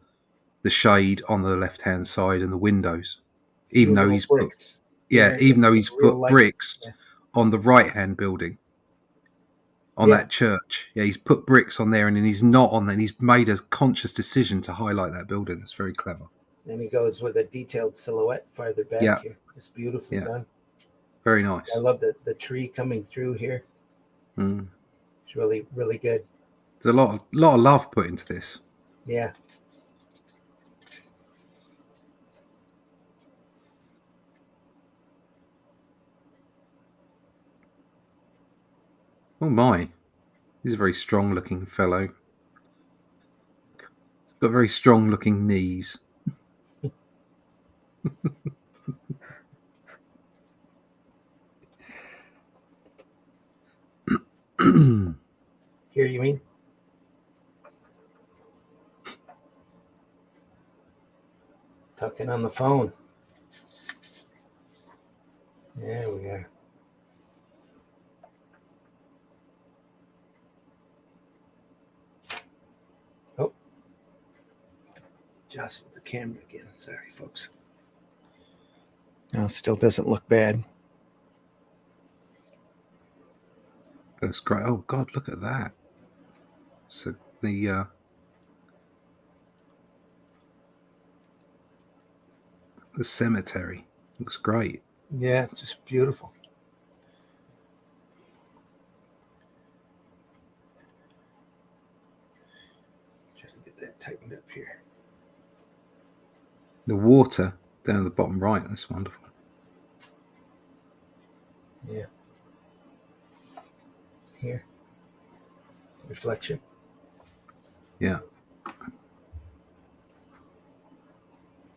shade on the left hand side and the windows, even though he's bricks. even though he's real put light. bricks Yeah. on the right hand building. On that church, he's put bricks on there, and then he's not on there. And he's made a conscious decision to highlight that building. It's very clever. Then he goes with a detailed silhouette farther back here. It's beautifully done. Very nice. I love the tree coming through here. It's really, really good. There's a lot of love put into this. Yeah. Oh my, he's a very strong-looking fellow. He's got very strong-looking knees. Here, you mean? Talking on the phone. There we are. Oh. Jostled the camera again. Sorry, folks. No, still doesn't look bad. That's great. Oh God, look at that. So the cemetery looks great. Yeah, just beautiful. Try to get that tightened up here. The water down at the bottom right, that's wonderful. Yeah. Here. Reflection. Yeah.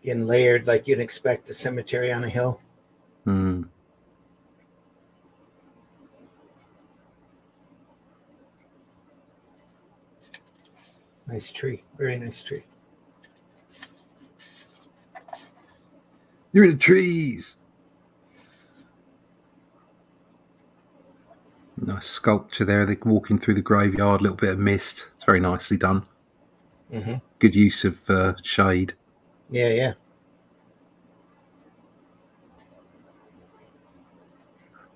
Getting layered like you'd expect a cemetery on a hill. Nice tree. Very nice tree. You're in the trees. Nice sculpture there. They're walking through the graveyard, a little bit of mist. It's very nicely done. Good use of shade. Yeah, yeah.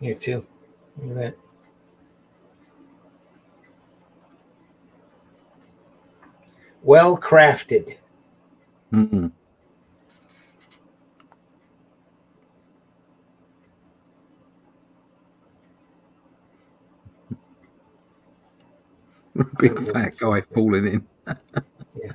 Here too. Look at that. Well crafted. Big fat guy falling in. Yeah.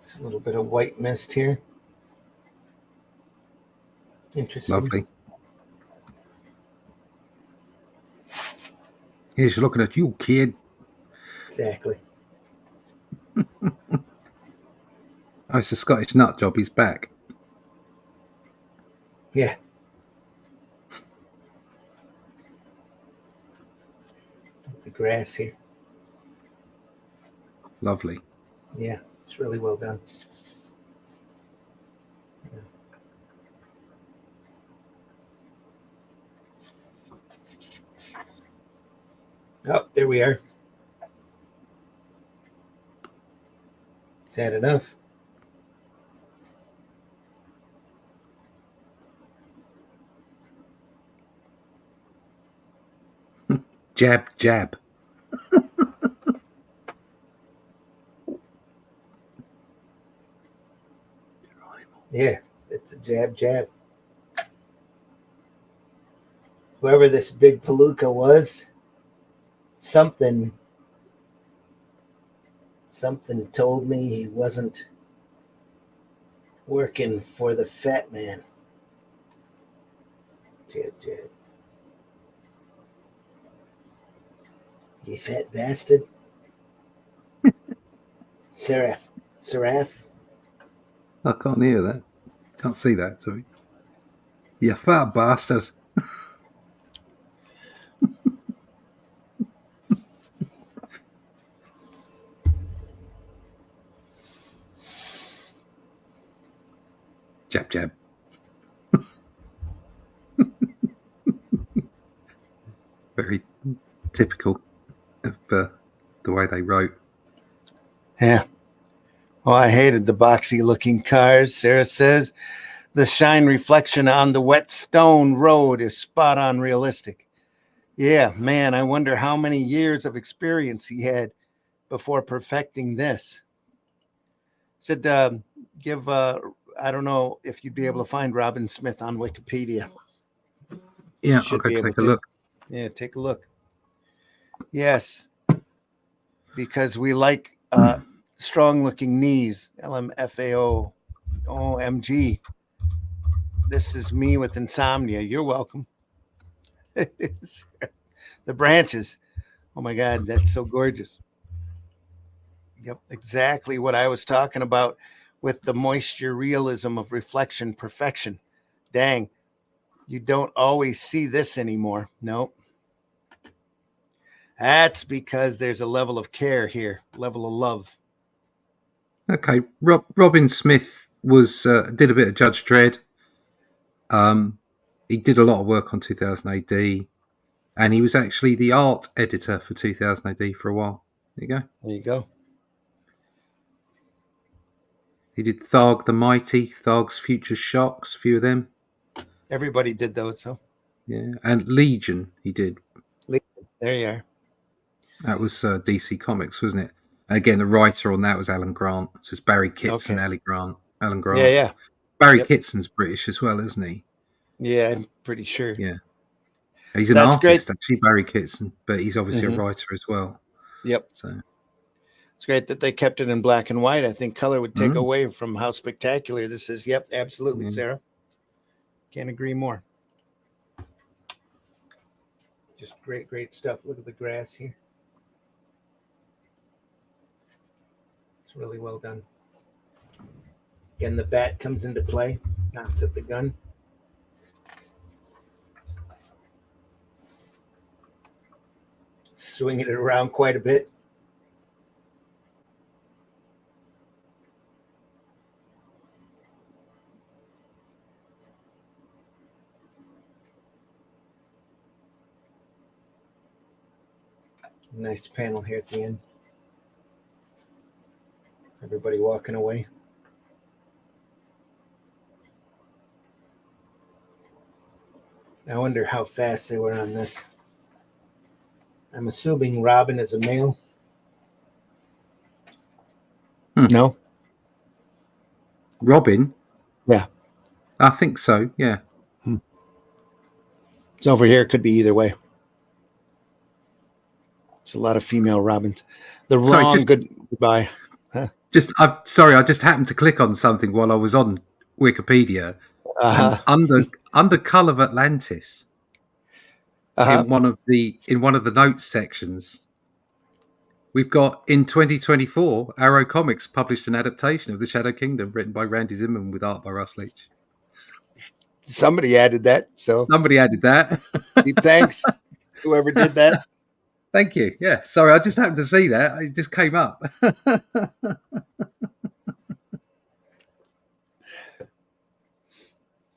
It's a little bit of white mist here. Interesting. Lovely. Here's looking at you, kid. Exactly. Oh, it's a Scottish nut job. He's back. Yeah. The grass here. Lovely. Yeah, it's really well done. Yeah. Oh, there we are. Is that enough? Jab, jab. Yeah, it's a jab, jab. Whoever this big palooka was, something told me he wasn't working for the fat man. Jab, jab. You fat bastard. Seraph. I can't hear that. Can't see that, sorry. You fat bastard. Jab, jab. Very typical of the way they wrote. Yeah. Oh, I hated the boxy looking cars. Sarah says the shine reflection on the wet stone road is spot on realistic. Yeah, man, I wonder how many years of experience he had before perfecting this. Said, give, I don't know if you'd be able to find Robin Smith on Wikipedia. Yeah, Should I'll go be able take a to. look. Yeah, take a look. Yes, because we like strong looking knees. LMFAO. OMG. This is me with insomnia. You're welcome. The branches. Oh my God, that's so gorgeous. Yep, exactly what I was talking about with the moisture realism of reflection perfection. Dang, you don't always see this anymore. No. That's because there's a level of care here, level of love. Okay, Robin Smith was did a bit of Judge Dredd. He did a lot of work on 2000 AD, and he was actually the art editor for 2000 AD for a while. There you go. There you go. He did Tharg the Mighty, Tharg's Future Shocks, a few of them. Everybody did those, so. Yeah, and Legion he did. There you are. That was DC Comics, wasn't it? And again, the writer on that was Alan Grant. So it's Barry Kitson, Okay. Alan Grant. Yeah. Barry Yep. Kitson's British as well, isn't he? Yeah, I'm pretty sure. Yeah. He's So an that's artist, great. actually, Barry Kitson, but he's obviously a writer as well. Yep. So It's great that they kept it in black and white. I think color would take away from how spectacular this is. Yep, absolutely, Sarah. Can't agree more. Just great stuff. Look at the grass here. It's really well done. Again, the bat comes into play, knocks at the gun. Swinging it around quite a bit. Nice panel here at the end. Everybody walking away. I wonder how fast they were on this. I'm assuming Robin is a male. No? Robin? Yeah. I think so, yeah. It's over here. It could be either way. It's a lot of female Robins. Goodbye. Huh? I just happened to click on something while I was on Wikipedia. And under Cull of Atlantis, in one of the notes sections, we've got in 2024, Arrow Comics published an adaptation of The Shadow Kingdom written by Randy Zimmerman with art by Russ Leach. Somebody added that. So somebody added that. Deep thanks, whoever did that. Thank you. Yeah, sorry, I just happened to see that. It just came up.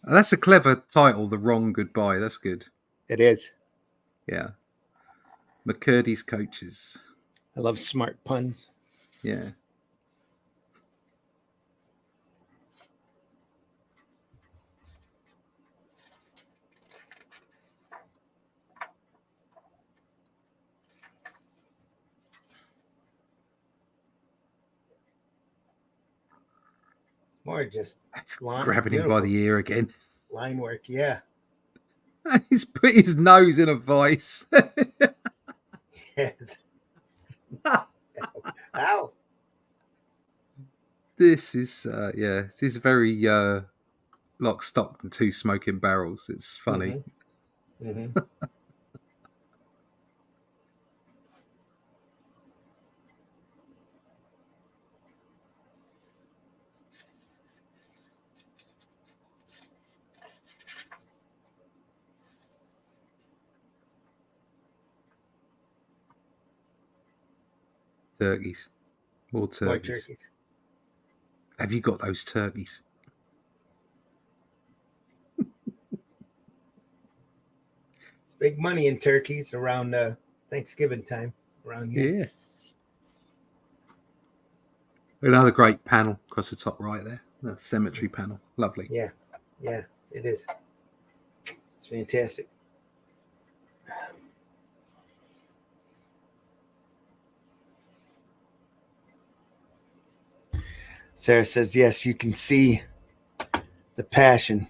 That's a clever title, The Wrong Goodbye. That's good. It is. Yeah. McCurdy's coaches. I love smart puns. Yeah. More just Grabbing him by the ear again. Line work, yeah. He's put his nose in a vice. Yes. Ow. This is this is very Lock, Stock and Two Smoking Barrels. It's funny. Mm-hmm. Turkeys. More turkeys. More turkeys. Have you got those turkeys? It's big money in turkeys around Thanksgiving time around here. Yeah. Another great panel across the top right there. The cemetery panel. Lovely. Yeah, it is. It's fantastic. Sarah says, yes, you can see the passion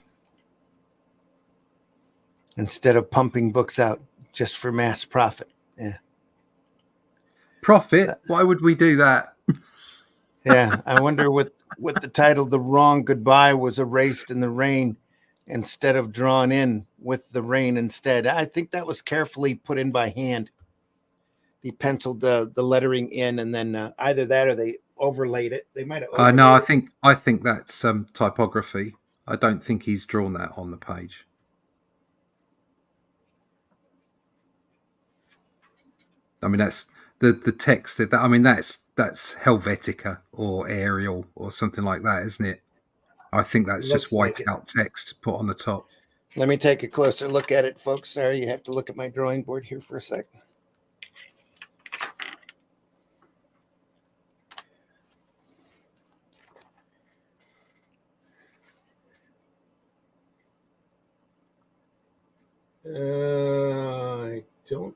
instead of pumping books out just for mass profit. Yeah. Profit? Why would we do that? Yeah. I wonder what the title, The Wrong Goodbye Was Erased in the Rain instead of drawn in with the rain instead. I think that was carefully put in by hand. He penciled the lettering in, and then either that or they overlaid it. They might have. No, I think that's typography. I don't think he's drawn that on the page. I mean, that's the text. I mean, that's Helvetica or Arial or something like that, isn't it? I think that's just white out text put on the top. Let me take a closer look at it, folks. Sorry, you have to look at my drawing board here for a second. I don't.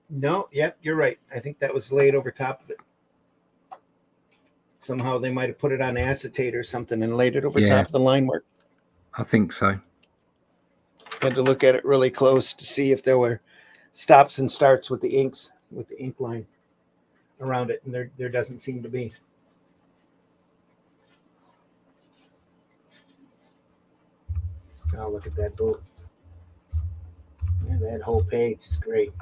No, yep, you're right. I think that was laid over top of it. Somehow they might have put it on acetate or something and laid it over top of the line work. I think so. Had to look at it really close to see if there were stops and starts with the inks, with the ink line around it, and there doesn't seem to be. Oh, look at that boat. Yeah, that whole page is great.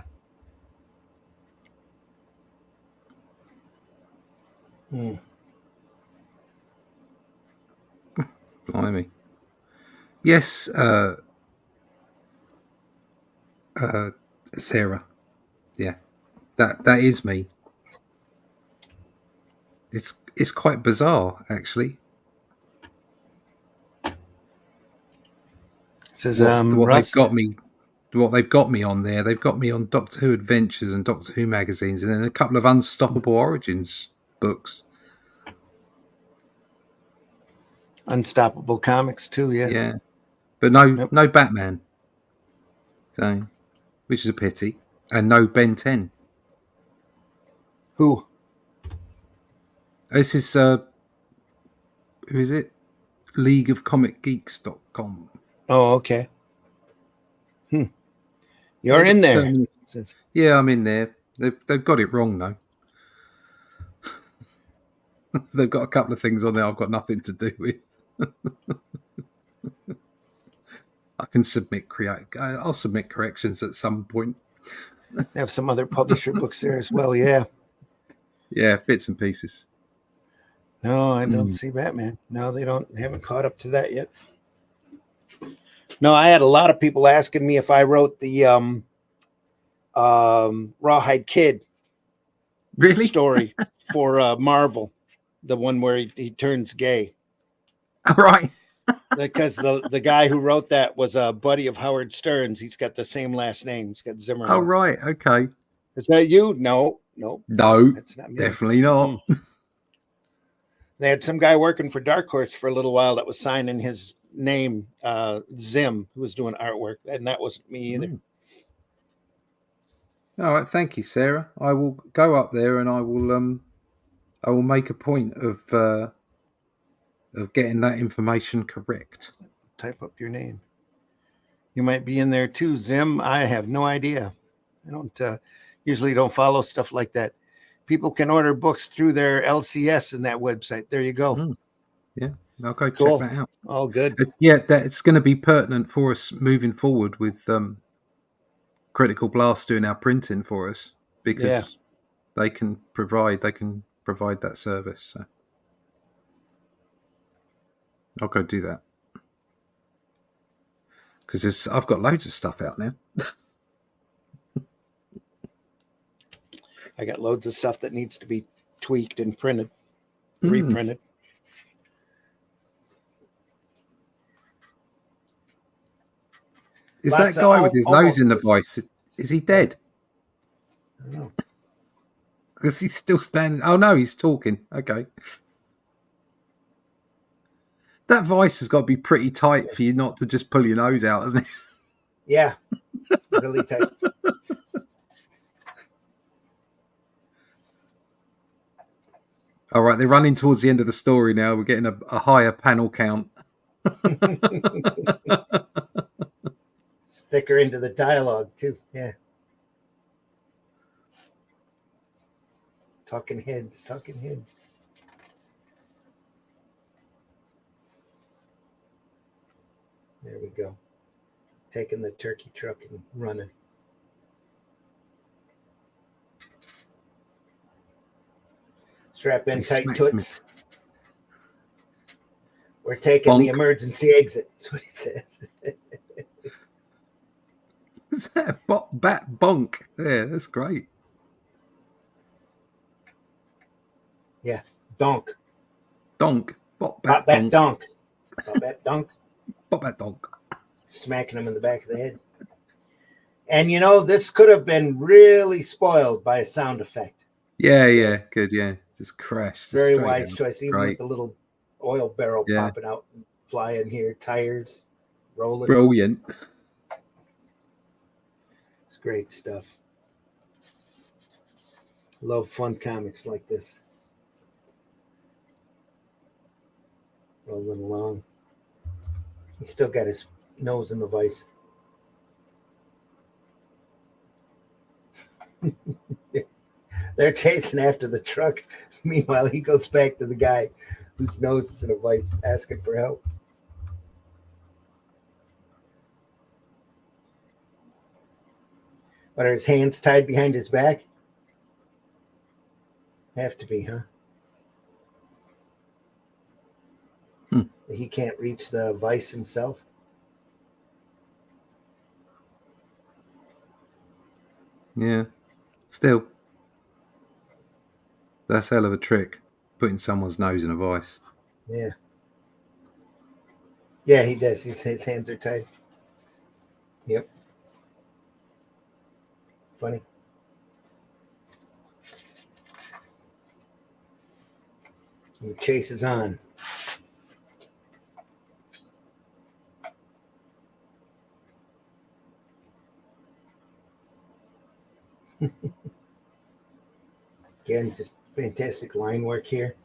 Blimey. Yes, Sarah. Yeah, that is me. It's quite bizarre, actually. This is what they've got me on there. They've got me on Doctor Who Adventures and Doctor Who magazines, and then a couple of Unstoppable Origins books. Unstoppable comics too, yeah. Yeah, but no Batman. So, which is a pity, and no Ben 10. Who? This is who is it? LeagueOfComicGeeks.com. Oh, okay. You're in there. Yeah, I'm in there. They've got it wrong though. They've got a couple of things on there I've got nothing to do with. I can I'll submit corrections at some point. They have some other publisher books there as well, yeah. Yeah, bits and pieces. No, I don't see Batman. No, they haven't caught up to that yet. No, I had a lot of people asking me if I wrote the Rawhide Kid story for Marvel, the one where he turns gay. Right. Because the guy who wrote that was a buddy of Howard Stern's. He's got the same last name. He's got Zimmerman. Oh, right. Okay. Is that you? No, no, No, that's not me. definitely not. They had some guy working for Dark Horse for a little while that was signing his name, Zim, who was doing artwork, and that wasn't me either. All right, thank you, Sarah. I will go up there and I will make a point of getting that information correct. Type up your name. You might be in there too, Zim. I have no idea. I don't usually don't follow stuff like that. People can order books through their LCS in that website. There you go. Yeah, I'll go Cool. check that out. All good. It's going to be pertinent for us moving forward with Critical Blast doing our printing for us, because they can provide that service. So I'll go do that, because I've got loads of stuff out now. I got loads of stuff that needs to be tweaked and printed, reprinted. Is Lots that guy of with his nose in the vice? Is he dead? I don't know. Because he's still standing. Oh no, he's talking. Okay. That vice has got to be pretty tight for you not to just pull your nose out, hasn't it? Yeah, really tight. All right, they're running towards the end of the story now. We're getting a higher panel count. Thicker into the dialogue too. Yeah. Talking heads. There we go. Taking the turkey truck and running. Strap in tight, toots. We're taking the emergency exit. That's what he says. Is that a bat bunk? Yeah, that's great. Yeah, donk. Donk. Bop that donk. Bop that donk. Bop that donk. Smacking him in the back of the head. And you know, this could have been really spoiled by a sound effect. Yeah, good, yeah. Just crashed. Very wise choice, even with the little oil barrel popping out and flying here, tires rolling. Brilliant. It's great stuff. Love fun comics like this. Rolling along. He's still got his nose in the vice. They're chasing after the truck. Meanwhile, he goes back to the guy whose nose is in a vice, asking for help. But are his hands tied behind his back? Have to be, huh? He can't reach the vice himself. Yeah. Still. That's a hell of a trick, putting someone's nose in a vice. Yeah. Yeah, he does. His hands are tied. Yep. Funny. And the chase is on. Again, just fantastic line work here.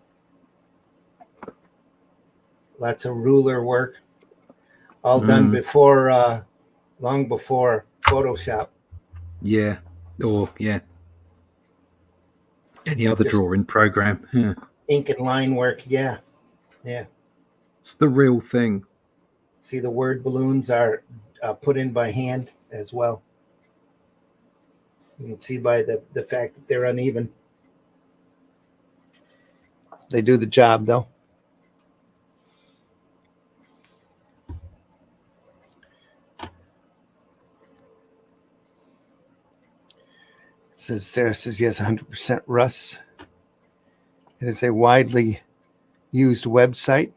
Lots of ruler work. All done before, long before Photoshop. Yeah. Or, yeah. Any other drawing program. Yeah. Ink and line work. Yeah. Yeah. It's the real thing. See, the word balloons are put in by hand as well. You can see by the fact that they're uneven. They do the job, though. Sarah says yes, 100% Russ. It is a widely used website.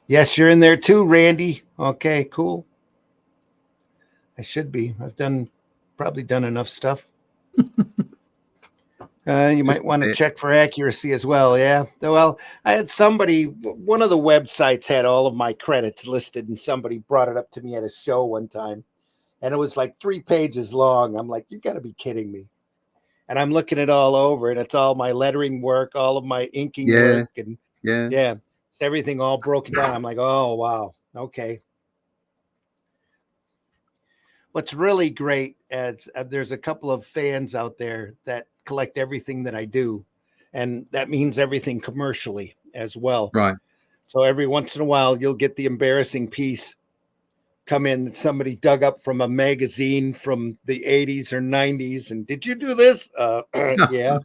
Yes, you're in there too, Randy. Okay, cool. I should be. I've probably done enough stuff. You might want to check for accuracy as well. Yeah. Well, I had one of the websites had all of my credits listed, and somebody brought it up to me at a show one time, and it was like 3 pages long. I'm like, you got to be kidding me. And I'm looking it all over, and it's all my lettering work, all of my inking work, and it's everything all broken down. I'm like, oh, wow. Okay. What's really great is there's a couple of fans out there that collect everything that I do, and that means everything commercially as well. Right. So every once in a while, you'll get the embarrassing piece come in that somebody dug up from a magazine from the 80s or 90s. And did you do this? Yeah,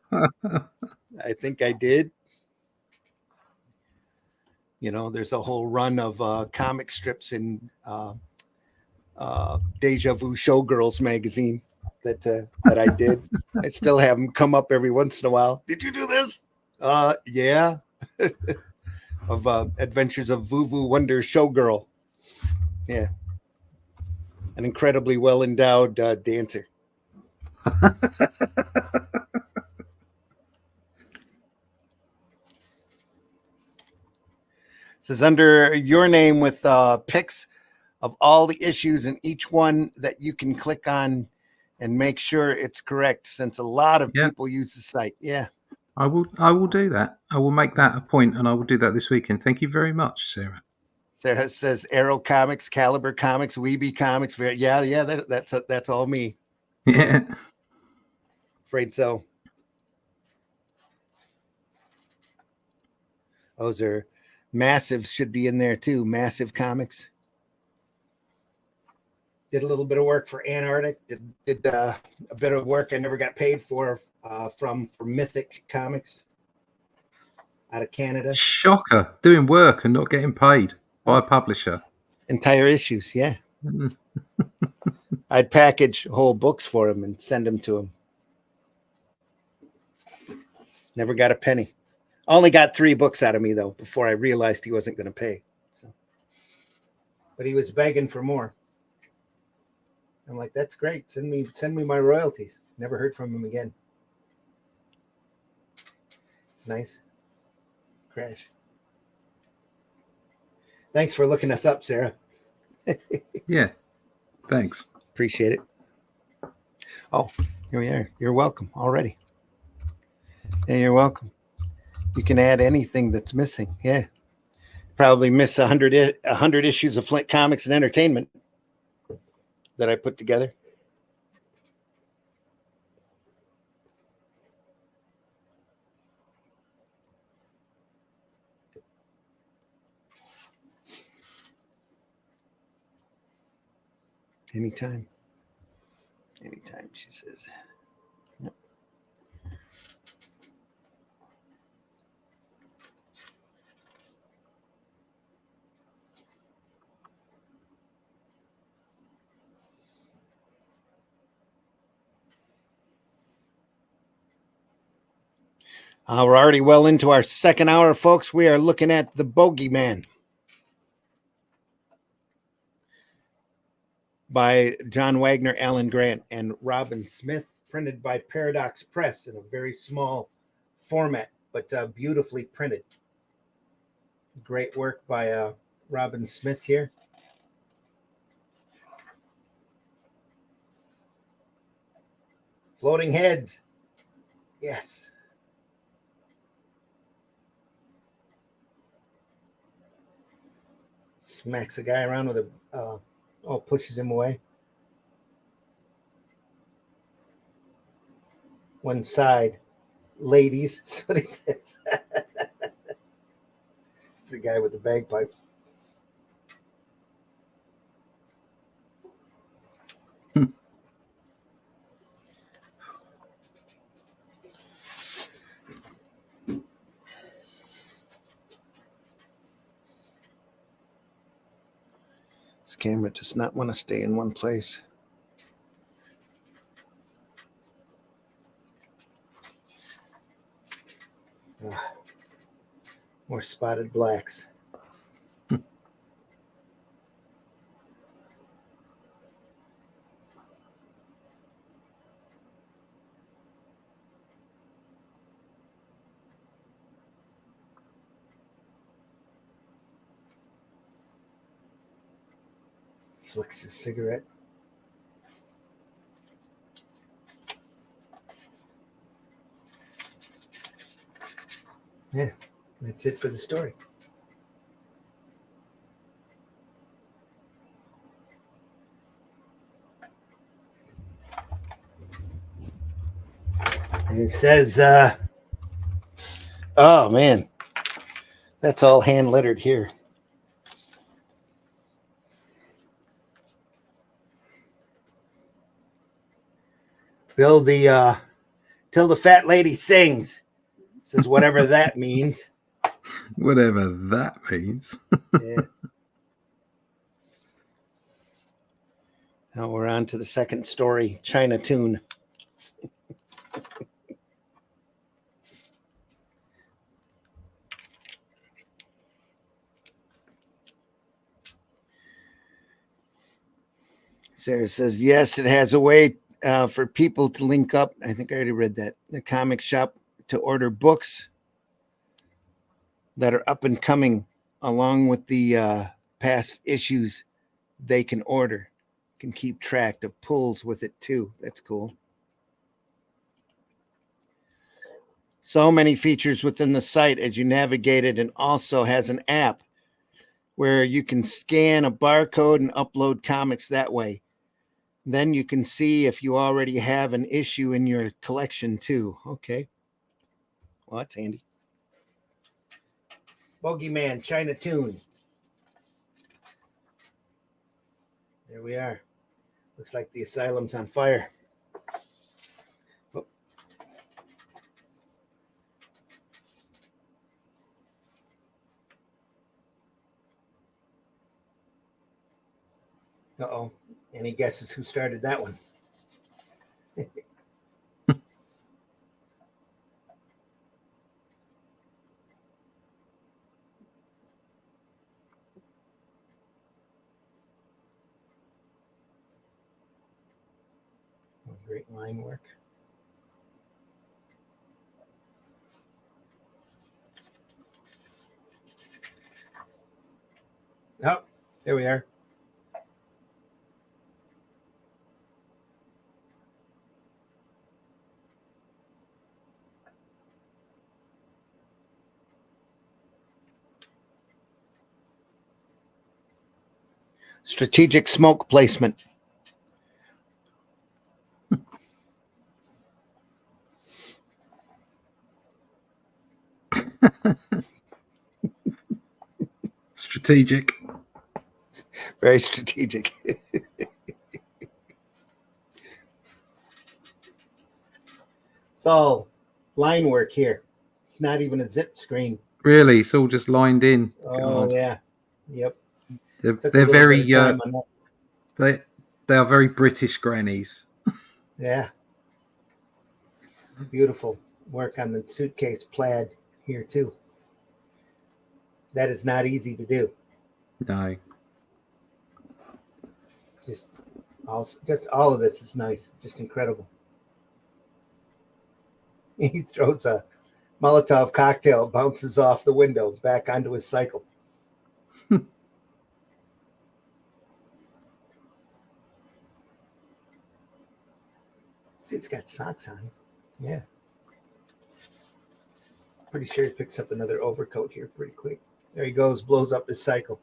I think I did. You know, there's a whole run of comic strips in Deja Vu Showgirls magazine that I did. I still have them come up every once in a while. Did you do this? Yeah. Of Adventures of Vuvu Wonder Showgirl. Yeah. An incredibly well endowed dancer. This is under your name with pics of all the issues in each one that you can click on and make sure it's correct, since a lot of people use the site. Yeah. I will do that. I will make that a point, and I will do that this weekend. Thank you very much, Sarah. Sarah says Arrow Comics, Caliber Comics, Weeby Comics. Yeah, that's all me. Yeah. Afraid so. Those are Massive, should be in there too. Massive Comics. Did a little bit of work for Antarctic. Did a bit of work I never got paid for Mythic Comics out of Canada. Shocker. Doing work and not getting paid by a publisher. Entire issues, yeah. I'd package whole books for him and send them to him. Never got a penny. Only got 3 books out of me, though, before I realized he wasn't going to pay. So, but he was begging for more. I'm like, that's great. Send me my royalties. Never heard from him again. It's nice. Crash. Thanks for looking us up, Sarah. Yeah. Thanks. Appreciate it. Oh, here we are. You're welcome already. Yeah, you're welcome. You can add anything that's missing. Yeah. Probably miss 100 issues of Flint Comics and Entertainment that I put together. Anytime, she says. Yep. We're already well into our second hour, folks. We are looking at The BOGIE Man by John Wagner, Alan Grant, and Robin Smith, printed by Paradox Press in a very small format, but beautifully printed. Great work by Robin Smith here. Floating heads. Yes. Smacks the guy around with a pushes him away. One side, ladies. That's what he says. It's the guy with the bagpipes. This camera does not want to stay in one place. More spotted blacks. Flicks his cigarette. Yeah, that's it for the story. And it says, oh man, that's all hand lettered here. Bill, till the fat lady sings, says whatever that means. Whatever that means. Yeah. Now we're on to the second story, China Tune. Sarah says, yes, it has a way for people to link up. I think I already read that. The comic shop to order books that are up and coming along with the past issues they can order. Can keep track of pulls with it too. That's cool. So many features within the site as you navigate it, and also has an app where you can scan a barcode and upload comics that way. Then you can see if you already have an issue in your collection too. Okay. Well, that's handy. Bogey Man, China Tune. There we are. Looks like the asylum's on fire. Oh. Uh-oh. Any guesses who started that one? Great line work. Oh, there we are. Strategic smoke placement. Strategic. Very strategic. It's all line work here. It's not even a zip screen. Really? It's all just lined in. Oh, God. yeah. Yep. They're very they are very British grannies. Yeah. Beautiful work on the suitcase plaid here too. That is not easy to do. No. Just all of this is nice. Just incredible. He throws a Molotov cocktail, bounces off the window back onto his cycle. See, it's got socks on. Yeah. Pretty sure he picks up another overcoat here pretty quick. There he goes, blows up his cycle.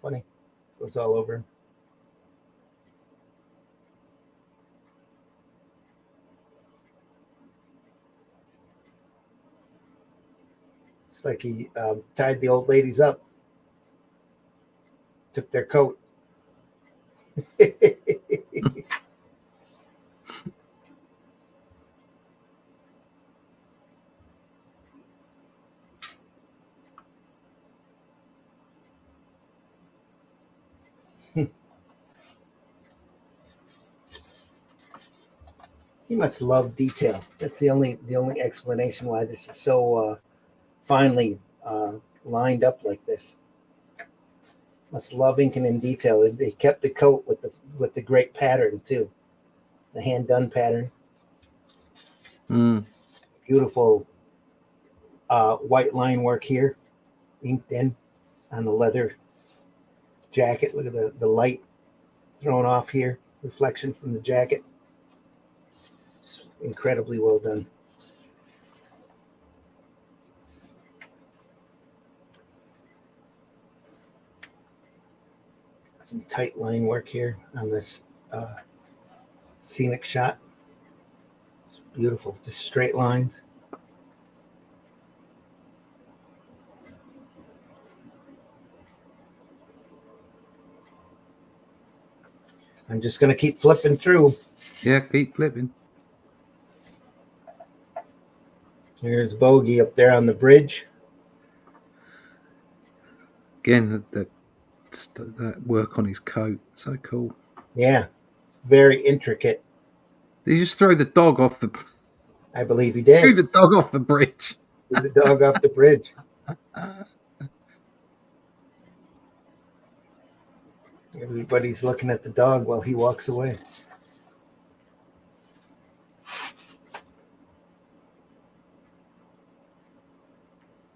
Funny. Goes all over him. It's like he tied the old ladies up. Took their coat. He must love detail. That's the only explanation why this is so finely lined up like this. Must love inking in detail. They kept the coat with the great pattern too, the hand done pattern. Beautiful white line work here, inked in on the leather jacket. Look at the light thrown off here. Reflection from the jacket. It's incredibly well done. Some tight line work here on this scenic shot. It's beautiful, just straight lines. I'm just going to keep flipping through. Yeah, keep flipping. Here's Bogey up there on the bridge. Again, that work on his coat, so cool. Yeah, very intricate. Did he just throw the dog off the? I believe he did. Threw the dog off the bridge. Threw the dog off the bridge. Everybody's looking at the dog while he walks away.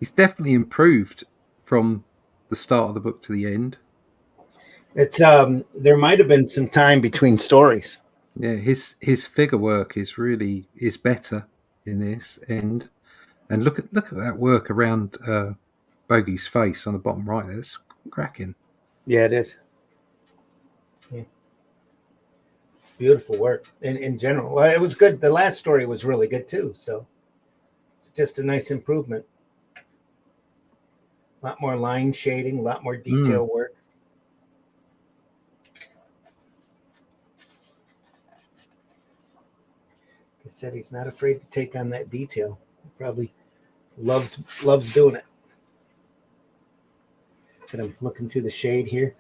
He's definitely improved from the start of the book to the end. It's there might have been some time between stories. Yeah, his figure work is better in this end. And look at that work around Bogey's face on the bottom right. That's cracking. Yeah, it is. Yeah. Beautiful work in general. Well, it was good. The last story was really good too. So it's just a nice improvement. A lot more line shading, a lot more detail work. Like I said, he's not afraid to take on that detail. He probably loves doing it. Look at him looking through the shade here.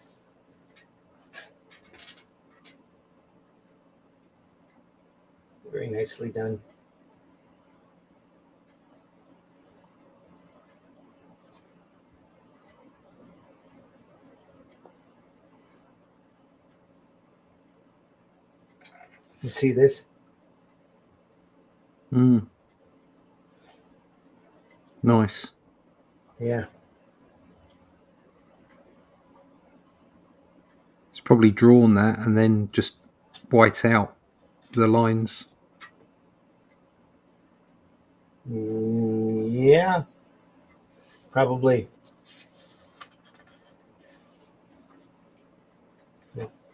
Very nicely done. You see this? Nice. Yeah. It's probably drawn that and then just white out the lines. Yeah. Probably.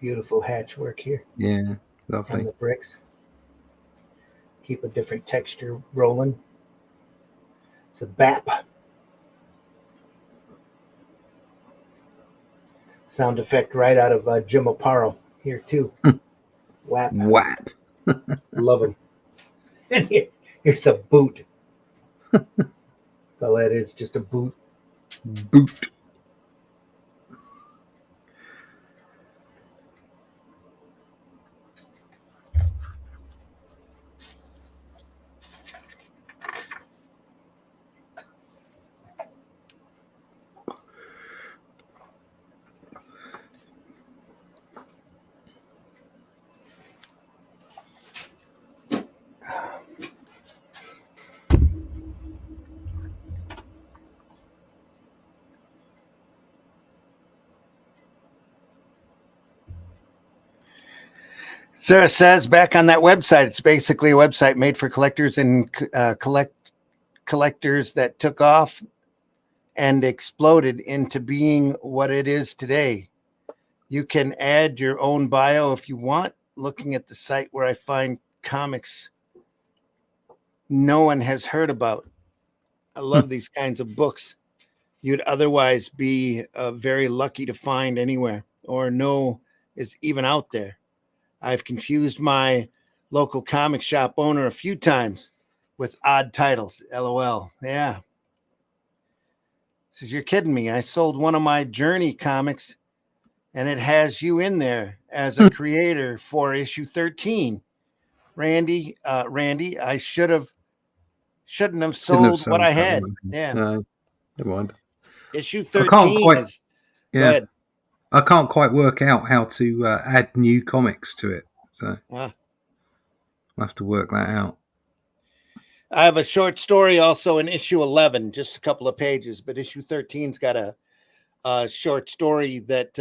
Beautiful hatch work here. Yeah, lovely. On the bricks. Keep a different texture rolling. It's a bap. Sound effect right out of Jim Aparo here too. Whap. Whap. Love him. And here's a boot. That's all that is, just a boot. Boot. Sarah says back on that website, it's basically a website made for collectors and collectors that took off and exploded into being what it is today. You can add your own bio if you want. Looking at the site where I find comics no one has heard about. I love these kinds of books you'd otherwise be very lucky to find anywhere or know is even out there. I've confused my local comic shop owner a few times with odd titles. LOL. Yeah. Says, you're kidding me. I sold one of my Journey comics and it has you in there as a creator for issue 13. Randy, I shouldn't have sold what I had. One. Yeah. No, never mind. Issue 13 is good. I can't quite work out how to add new comics to it, so I'll have to work that out. I have a short story also in issue 11, just a couple of pages, but issue 13's got a short story that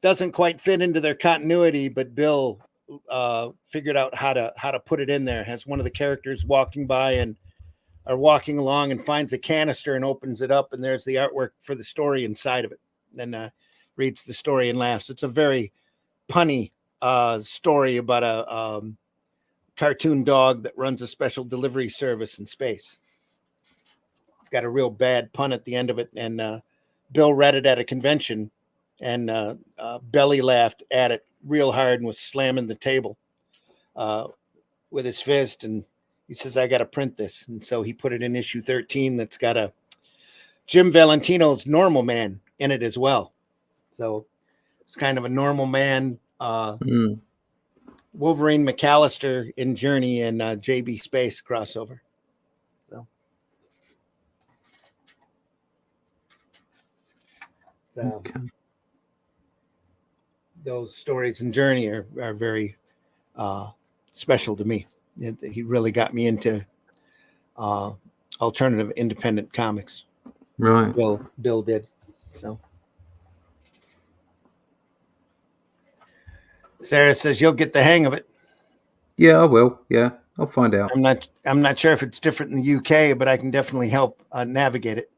doesn't quite fit into their continuity, but Bill figured out how to put it in there. Has one of the characters walking by and are walking along and finds a canister and opens it up, and there's the artwork for the story inside of it. Then reads the story and laughs. It's a very punny story about a cartoon dog that runs a special delivery service in space. It's got a real bad pun at the end of it, and Bill read it at a convention, and belly laughed at it real hard and was slamming the table with his fist, and he says, I got to print this. And so he put it in issue 13 that's got a Jim Valentino's Normal Man in it as well. So it's kind of a Normal Man, Wolverine McAllister in Journey and JB Space crossover. So Okay. those stories in Journey are very special to me. He really got me into alternative independent comics. Right. Bill did. So Sarah says you'll get the hang of it. Yeah, I will. Yeah, I'll find out. I'm not sure if it's different in the UK, but I can definitely help navigate it.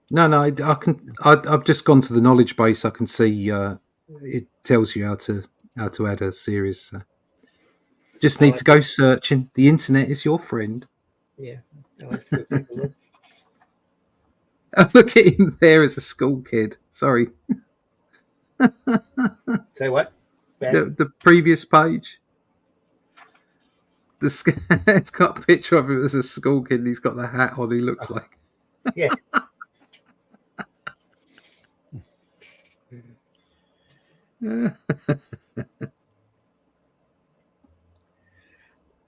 No, I can. I've just gone to the knowledge base. I can see it tells you how to add a series. So. Just need to go searching. The internet is your friend. Yeah. I'll have to go take a look. I look at him there as a school kid. Sorry. Say what? The previous page. It's got a picture of him as a school kid and he's got the hat on. He looks like. Yeah.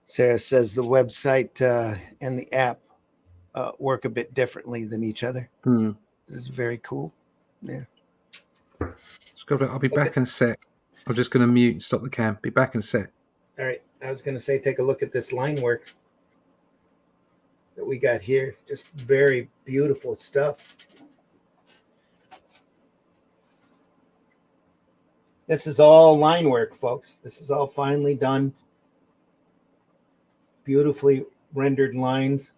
Sarah says the website and the app work a bit differently than each other. This is very cool. Yeah. I'll be back in a sec. I'm just going to mute and stop the cam. Be back in a sec. All right. I was going to say, take a look at this line work that we got here. Just very beautiful stuff. This is all line work, folks. This is all finely done. Beautifully rendered lines.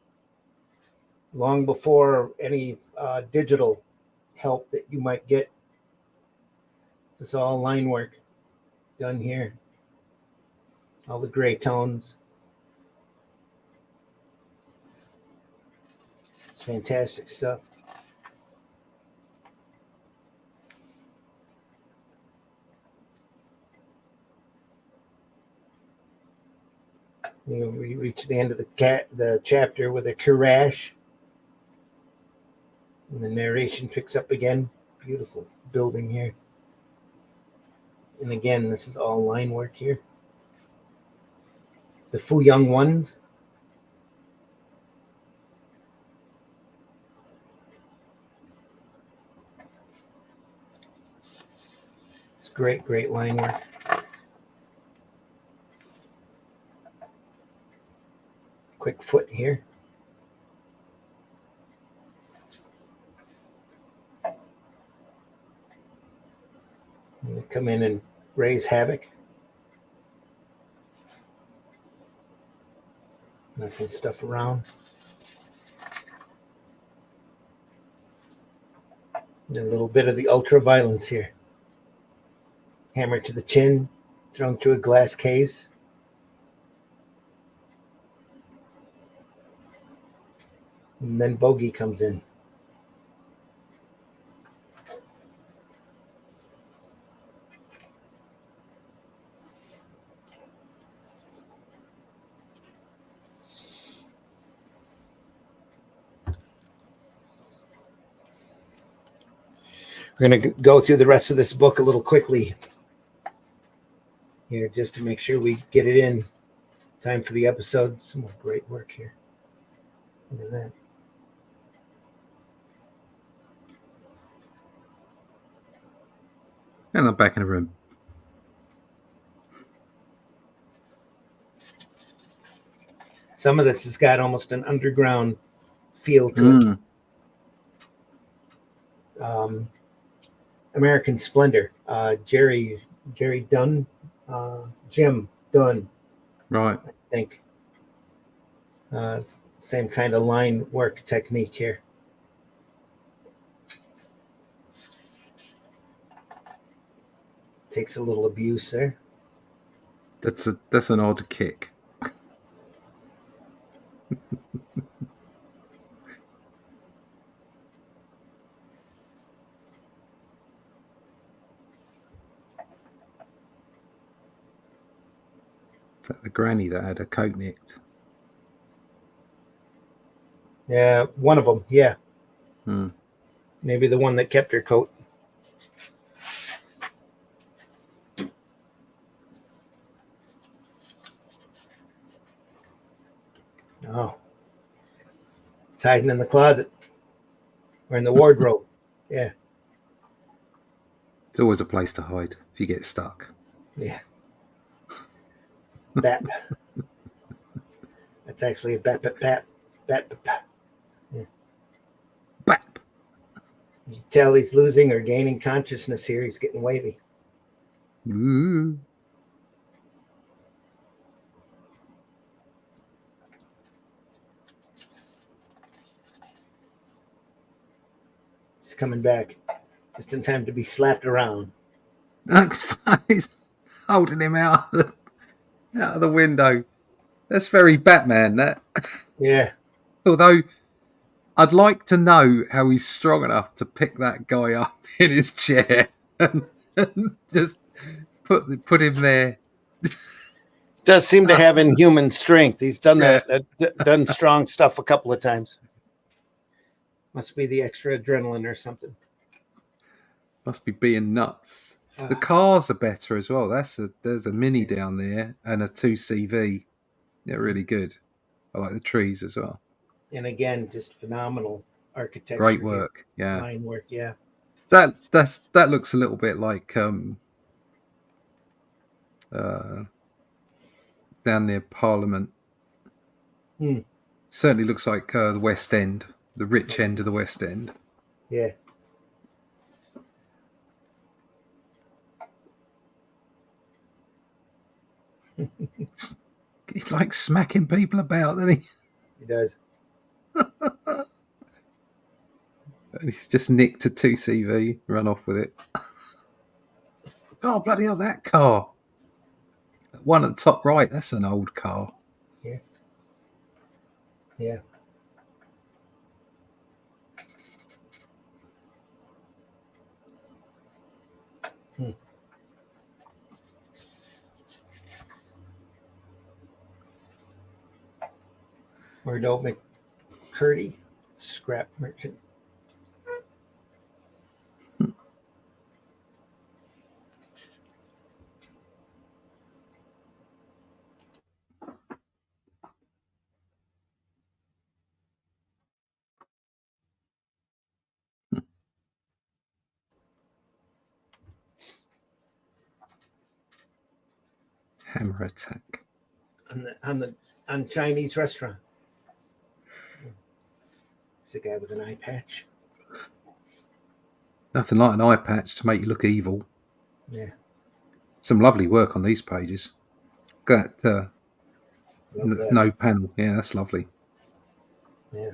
Long before any digital help that you might get. This is all line work done here. All the gray tones. It's fantastic stuff. We reach the end of the chapter with a crash. And the narration picks up again. Beautiful building here. And again, this is all line work here. The Fu Young ones. It's great line work. Quick foot here. And they come in and raise havoc. Knocking stuff around. And a little bit of the ultra violence here. Hammer to the chin, thrown through a glass case. And then Bogie comes in. We're going to go through the rest of this book a little quickly here just to make sure we get it in time for the episode. Some more great work here. Look at that. And I'm back in the room. Some of this has got almost an underground feel to it. American Splendor. Jerry Dunn, Jim Dunn, Right. I think. Same kind of line work technique here. Takes a little abuse there. That's an odd kick. Is that the granny that had her coat nicked? Yeah, one of them. Yeah, Hmm. maybe the one that kept her coat. Oh, it's hiding in the closet or in the wardrobe. Yeah, It's always a place to hide if you get stuck. yeah. Bat. That's actually a bat. Bat. Yeah. Bap. You can tell he's losing or gaining consciousness here. He's getting wavy. Ooh. He's coming back just in time to be slapped around. He's holding him out of the window. That's very Batman, that. Yeah. Although I'd like to know how he's strong enough to pick that guy up in his chair and just put him there. Does seem to have inhuman strength. He's done that, done strong stuff a couple of times. Must be the extra adrenaline or something. Must be being nuts. The cars are better as well. There's a Mini down there and a 2CV. They're really good. I like the trees as well. And again, just phenomenal architecture. Great work. Yeah. Line work, yeah. That looks a little bit like down near Parliament. Certainly looks like the West End, the rich end of the West End. Yeah. He likes smacking people about, doesn't he? He does. He's just nicked a 2CV, run off with it. Oh, bloody hell, that car. One at the top right, that's an old car. Yeah. Yeah. Murdo McCurdy, scrap merchant. Hammer attack. On Chinese restaurant. It's a guy with an eye patch. Nothing like an eye patch to make you look evil. Yeah. Some lovely work on these pages. Got that. no panel. Yeah, that's lovely. Yeah.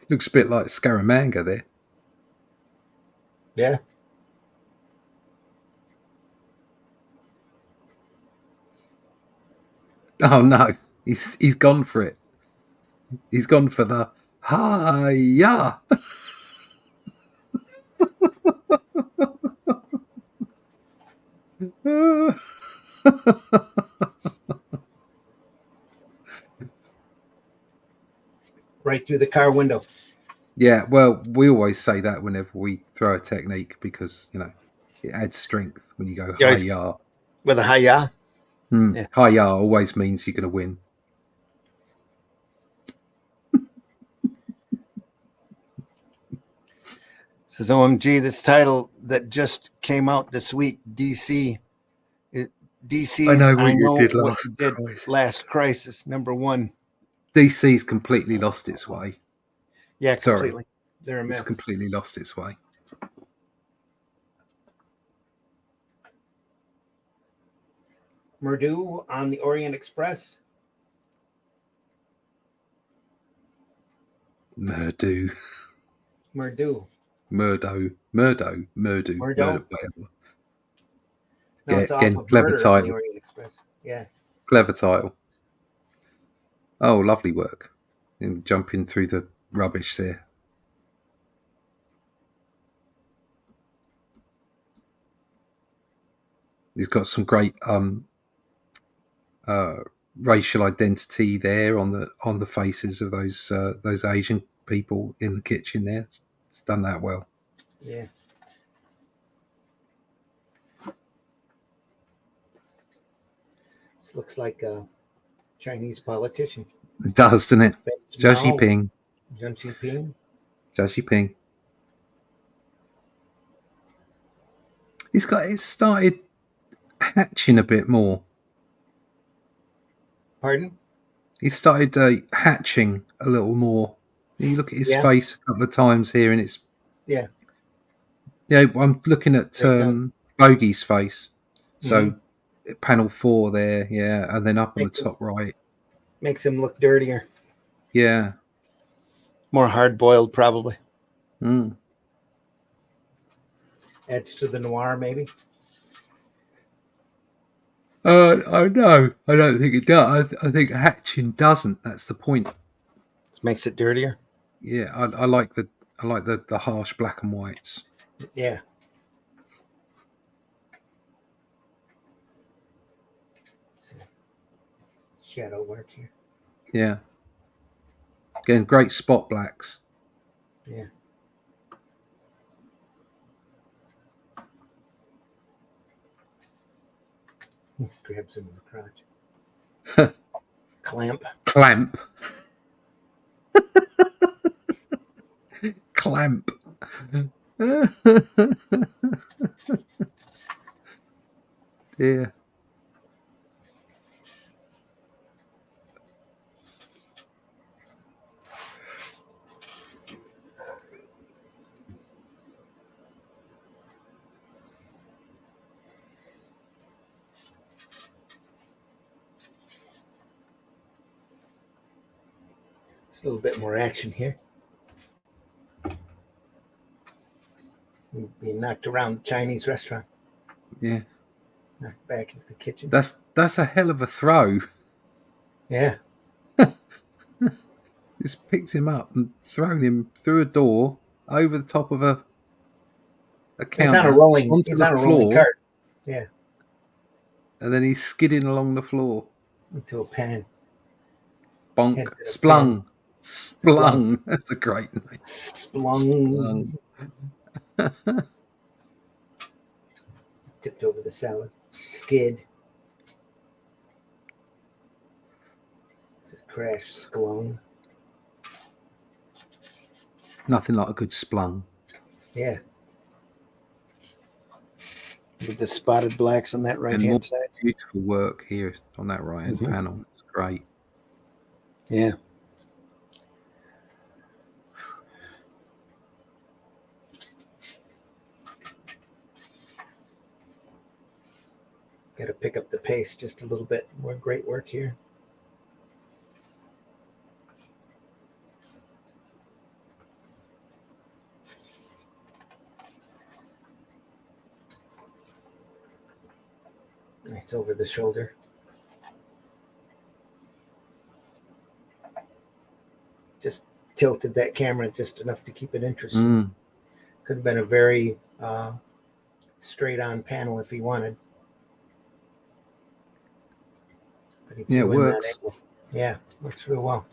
Looks a bit like Scaramanga there. Yeah. Oh no, he's gone for it. He's gone for the hi-ya. Right through the car window. Yeah, well, we always say that whenever we throw a technique because, you know, it adds strength when you go hi-ya. With a hi-ya? Yeah. Hi-ya always means you're going to win. Says OMG, this title that just came out this week, DC's I know what I you Know did What last You Did crisis. Last Crisis, #1. DC's completely lost its way. Yeah, Sorry. completely. They're a It's mess. completely lost its way. Murdu on the Orient Express. Murdo, Murdu. whatever. Murdo? No, Yeah, it's off again, of clever Murder on the title. Orient Express. Yeah. Clever title. Oh, lovely work. And jumping through the rubbish there. He's got some great racial identity there on the faces of those Asian people in the kitchen there. It's done that well. Yeah. This looks like a Chinese politician. It does, doesn't it? Xi Mao, Jinping. Xi Jinping. Xi Jinping. It's started hatching a bit more. Pardon? He started hatching a little more. You look at his Yeah. face a couple of times here, and it's Yeah. yeah. I'm looking at They've done. Bogie's face. So panel 4 there, yeah, and then up on Makes the top right, Makes him look dirtier. yeah. More hard-boiled, probably. Mm. Adds to the noir, maybe. I know. I don't think it does. I think hatching doesn't. That's the point. This makes it dirtier. Yeah, I like the harsh black and whites. Yeah. Shadow work here. Yeah. Again, great spot blacks. Yeah. Grabs him in the crotch. Clamp. Clamp. Clamp. Yeah. It's a little bit more action here. Being knocked around the Chinese restaurant. Yeah. Knocked back into the kitchen. That's a hell of a throw. Yeah. Just picked him up and thrown him through a door over the top of a counter. He's on a rolling. onto He's the on a floor, rolling cart. Yeah. and then he's skidding along the floor. Into a pan. Bonk. Head to the Splung. Splung. That's a great name. Splung. Tipped over the salad. Skid. Crash. Sklung. Nothing like a good splung. Yeah. With the spotted blacks on that right And more hand side. beautiful work here on that right hand panel. It's great. Yeah. Got to pick up the pace just a little bit. More great work here. Nice over the shoulder. Just tilted that camera just enough to keep it interesting. Mm. Could have been a very straight on panel if he wanted. But he Yeah, it threw in that works. angle. Yeah, works real well.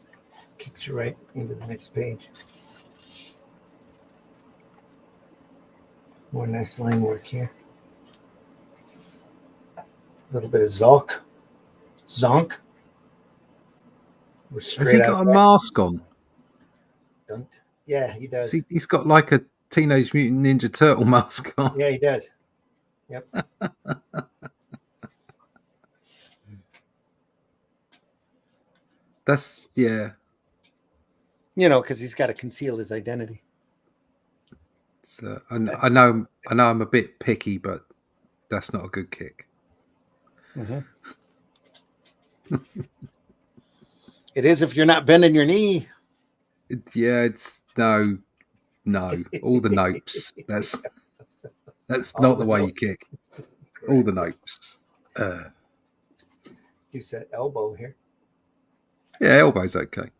Kicks you right into the next page. More nice line work here. A little bit of Zonk. Has he got a mask on? Don't. Yeah, he does. See, he's got like a Teenage Mutant Ninja Turtle mask on. Yeah, he does. Yep. That's yeah. You know, because he's got to conceal his identity. So I know I'm a bit picky, but that's not a good kick. Mm-hmm. It is if you're not bending your knee. It's no, all the nopes. That's All not the the way you nopes. kick. All the nopes. You said elbow here. Yeah, elbow's okay.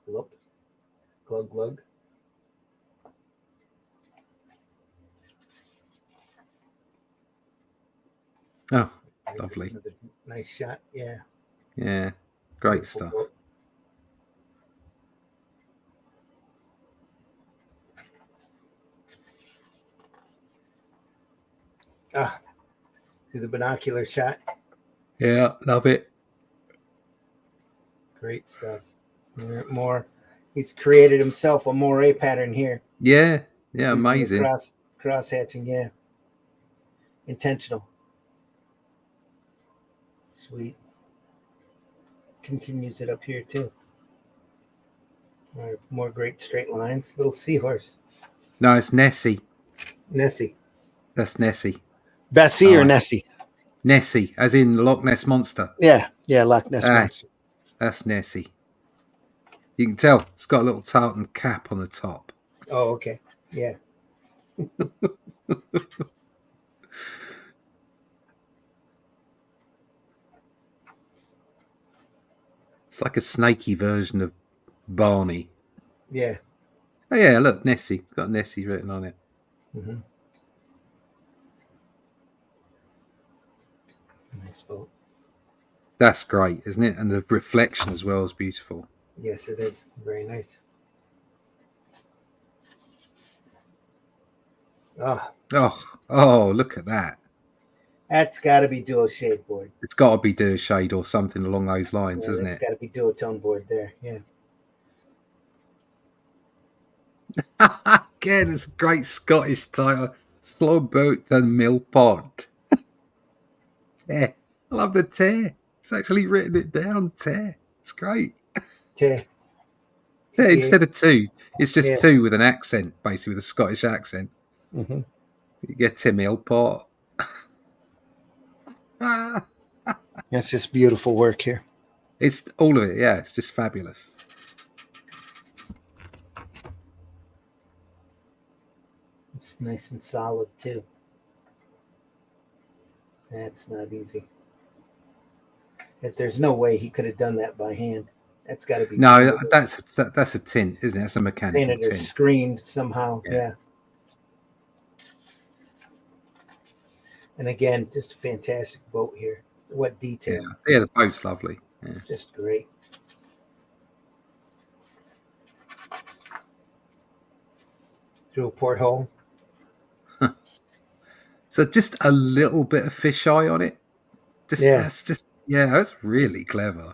Glub, glug, glug. Oh, That's lovely. another nice shot. Yeah. Yeah, great Beautiful stuff. boat. Do the binocular shot. Yeah, love it. Great stuff. More. He's created himself a moire pattern here. Yeah, Using amazing. the cross hatching. Yeah. Intentional. Sweet. Continues it up here too. More great straight lines. Little seahorse. No, it's Nessie. Nessie. That's Nessie. Bessie or Right. Nessie? Nessie, as in the Loch Ness Monster. Yeah. Loch Ness Monster. That's Nessie. You can tell it's got a little tartan cap on the top. Oh, okay. Yeah. It's like a snaky version of Barney. Yeah. Oh yeah, look, Nessie. It's got Nessie written on it. Mm-hmm. Nice boat. That's great, isn't it? And the reflection as well is beautiful. Yes, it is. Very nice. Oh, look at that. That's got to be dual shade board. It's got to be Shade or something along those lines, Yeah, isn't it's it? got to be duotone board there. Yeah. Again, it's a great Scottish title. Slow boat and mill pond. Tear. I love the tear. It's actually written it down. Tear. It's great. Te. Yeah, instead of two, it's just Yeah. two with an accent, basically with a Scottish accent. Mm-hmm. You get Tim Millport. That's just beautiful work here. It's all of it. Yeah, it's just fabulous. It's nice and solid too. That's not easy. There's no way he could have done that by hand. That's got to be No, that's a tint, isn't it? That's a mechanical painted or tint. screened somehow. Yeah. And again, just a fantastic boat here. What detail. Yeah, the boat's lovely. Yeah. Just great. Through a porthole. So just a little bit of fisheye on it. That's really clever.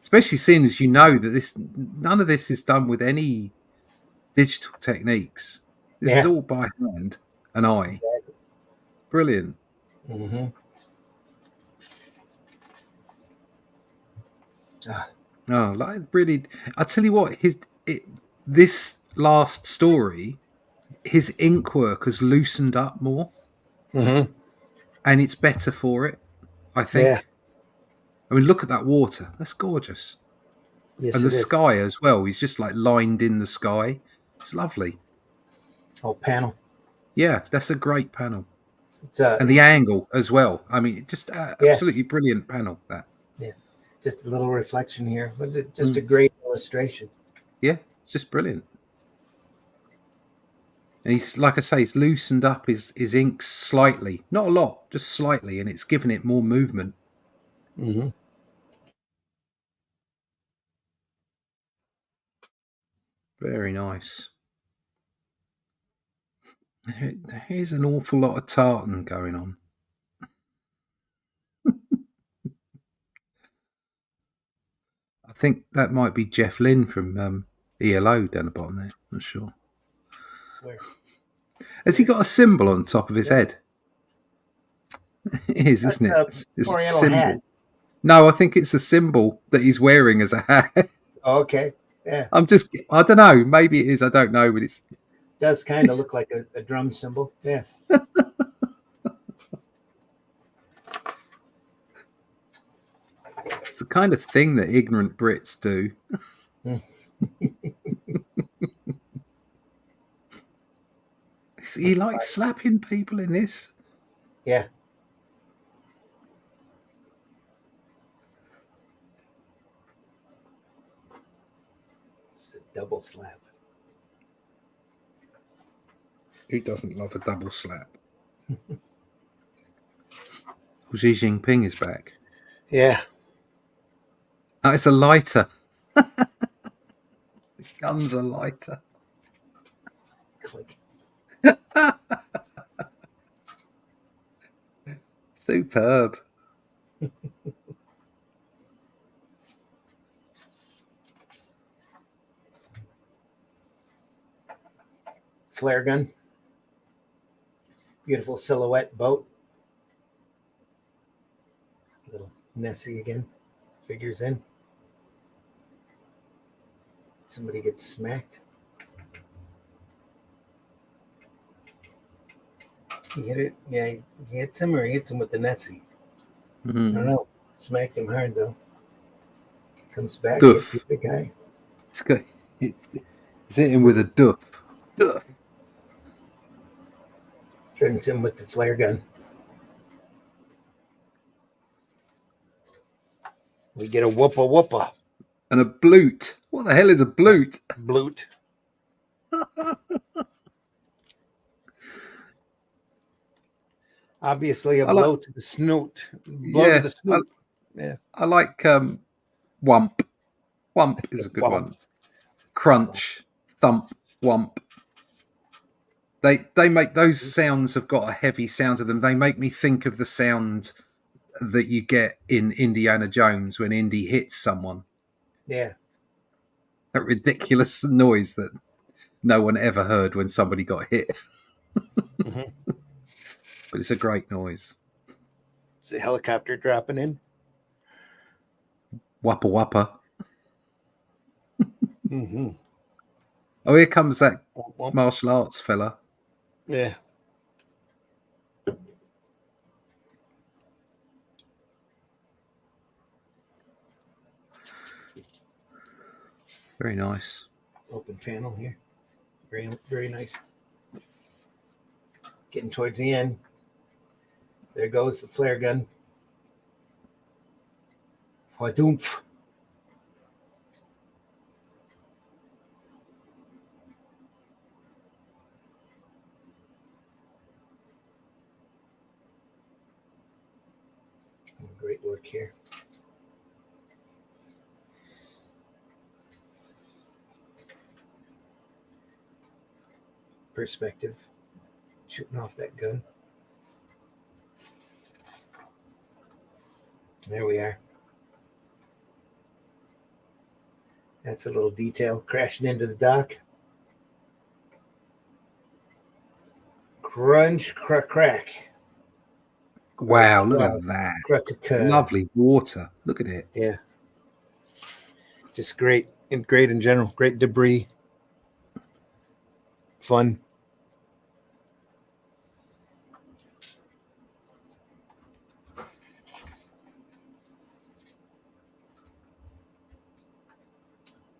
Especially seeing as you know that none of this is done with any digital techniques. This is all by hand and eye. Exactly. Brilliant. Mm-hmm. Oh, like really! I tell you what, this last story, his ink work has loosened up more, Mm-hmm. and it's better for it. I think. Yeah. I mean, look at that water. That's gorgeous. Yes, and the it is. sky as well. He's just like lined in the sky. It's lovely. Oh, panel. Yeah, that's a great panel. And the angle as well. I mean, just absolutely brilliant panel. That. Yeah, just a little reflection here. But just a great illustration. Yeah, it's just brilliant. And he's, like I say, he's loosened up his ink slightly. Not a lot, just slightly. And it's given it more movement. Mm-hmm. Very nice. Here's an awful lot of tartan going on. think that might be Jeff Lynne from ELO down the bottom there. Not sure. Where? Has he got a symbol on top of his head? It is, isn't it? That's It's a Oriental symbol. hat. No, I think it's a symbol that he's wearing as a hat. Oh, okay. Yeah. I don't know. Maybe it is. I don't know, but it Does kind of look like a drum symbol. Yeah. it's the kind of thing that ignorant Brits do. He likes slapping people in this. Yeah. It's a double slap. Who doesn't love a double slap? Xi Jinping is back. Yeah. Oh, it's a lighter. The gun's a lighter. Click. Superb. Flare gun. Beautiful silhouette boat. Little Nessie again. Figures in. Somebody gets smacked. He hit it. Yeah, he hits him or he hits him with the Nessie. I don't know. Smacked him hard though. Comes back. Duff. Hits the guy. It's good. He's hitting with a duff. Duff. Turns him with the flare gun. We get a whoopa whoopa. And a blute. What the hell is a blute? Blute. Obviously a blow to the snoot. Blow to the snoot. I like wump. Wump is a good one. Crunch, thump, wump. They make those sounds have got a heavy sound to them. They make me think of the sound that you get in Indiana Jones when Indy hits someone. Yeah. That ridiculous noise that no one ever heard when somebody got hit. Mm-hmm. But it's a great noise. It's a helicopter dropping in. Whoppa whoppa. Mm-hmm. Oh, here comes that Womp. martial arts fella. Yeah. Very nice. Open panel here. Very, very nice. Getting towards the end. There goes the flare gun. Whadoomf. Great work here. Perspective. Shooting off that gun. There we are. That's a little detail. Crashing into the dock. Crunch, crack, crack. Wow, look at that. Lovely water. Look at it. Yeah. Just great. And great in general. Great debris. Fun.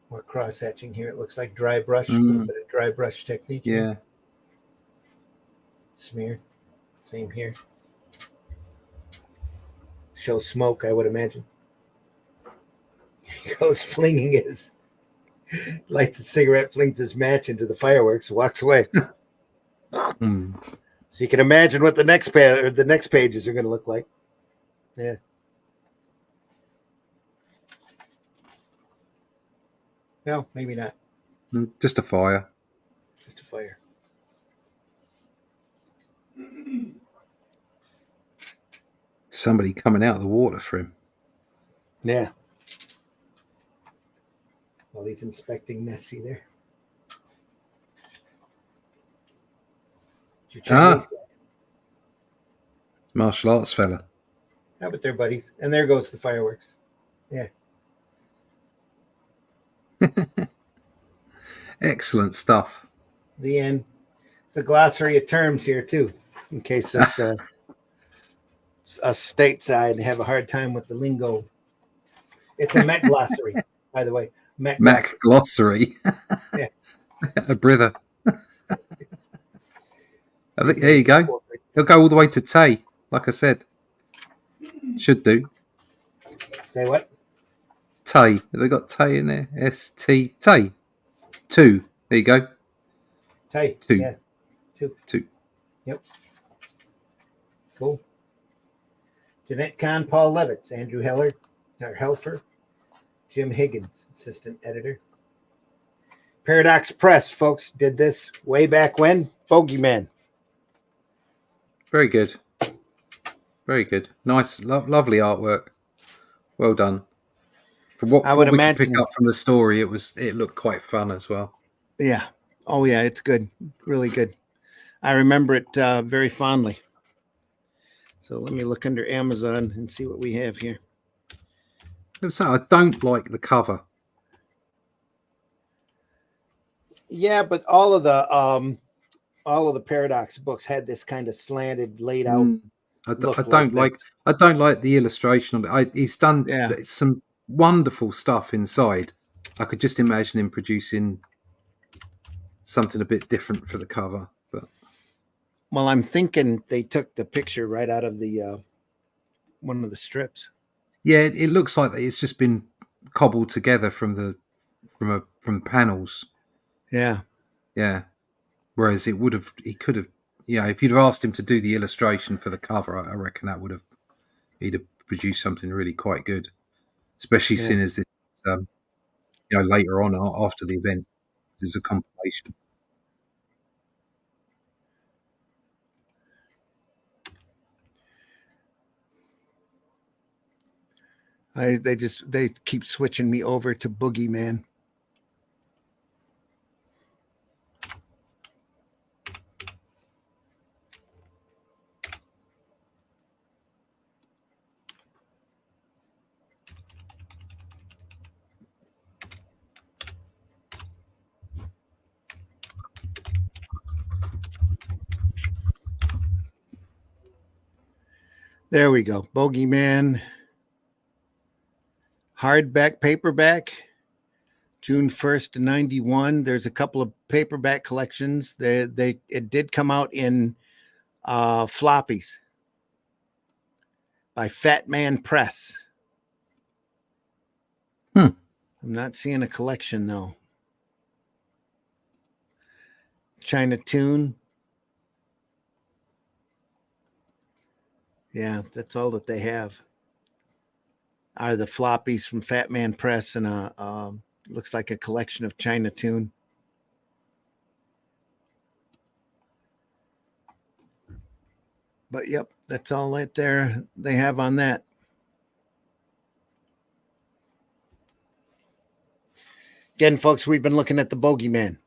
More cross hatching here. It looks like dry brush. A little bit of dry brush technique. Yeah. Here. Smear. Same here. Show smoke, I would imagine. He goes flinging his, lights a cigarette, flings his match into the fireworks, walks away. So you can imagine what the next pages are going to look like. Yeah. No, maybe not. Just a fire. Just a fire. Somebody coming out of the water for him. Yeah. he's inspecting Nessie there. It's your Chinese guy. It's martial arts fella. How about there, buddies? And there goes the fireworks. Yeah. Excellent stuff. The end. It's a glossary of terms here, too, in case us stateside have a hard time with the lingo. It's a Met glossary, by the way. Mac glossary. Yeah. A breather. I think, there you go. He'll go all the way to Tay, like I said. Should do. Say what? Tay. Have they got Tay in there? S-T. Tay. 2. There you go. Tay. 2. Yeah. 2. Yep. Cool. Jeanette Kahn, Paul Levitz, Andrew Helfer, Jim Higgins, assistant editor. Paradox Press, folks, did this way back when. BOGIE MAN. Very good. Very good. Nice, lovely artwork. Well done. From what I would we imagine, could pick up from the story, it looked quite fun as well. Yeah. Oh, yeah, it's good. Really good. I remember it very fondly. So let me look under Amazon and see what we have here. So I don't like the cover. Yeah, but all of the Paradox books had this kind of slanted, laid out. I don't like the illustration of it. He's done some wonderful stuff inside. I could just imagine him producing something a bit different for the cover. But well, I'm thinking they took the picture right out of the one of the strips. Yeah, it looks like it's just been cobbled together from panels. Yeah. Whereas he could have, if you'd have asked him to do the illustration for the cover, I reckon he'd have produced something really quite good. Especially seeing as this, later on after the event, there's a compilation. They keep switching me over to BOGIE MAN. There we go. BOGIE MAN. Hardback, paperback, June 1st to 91. There's a couple of paperback collections. It did come out in floppies by Fat Man Press. I'm not seeing a collection though. China Tune. Yeah, that's all that they have. Are the floppies from Fat Man Press and looks like a collection of China Tune. But yep, that's all right there they have on that. Again, folks, we've been looking at the BOGIE MAN.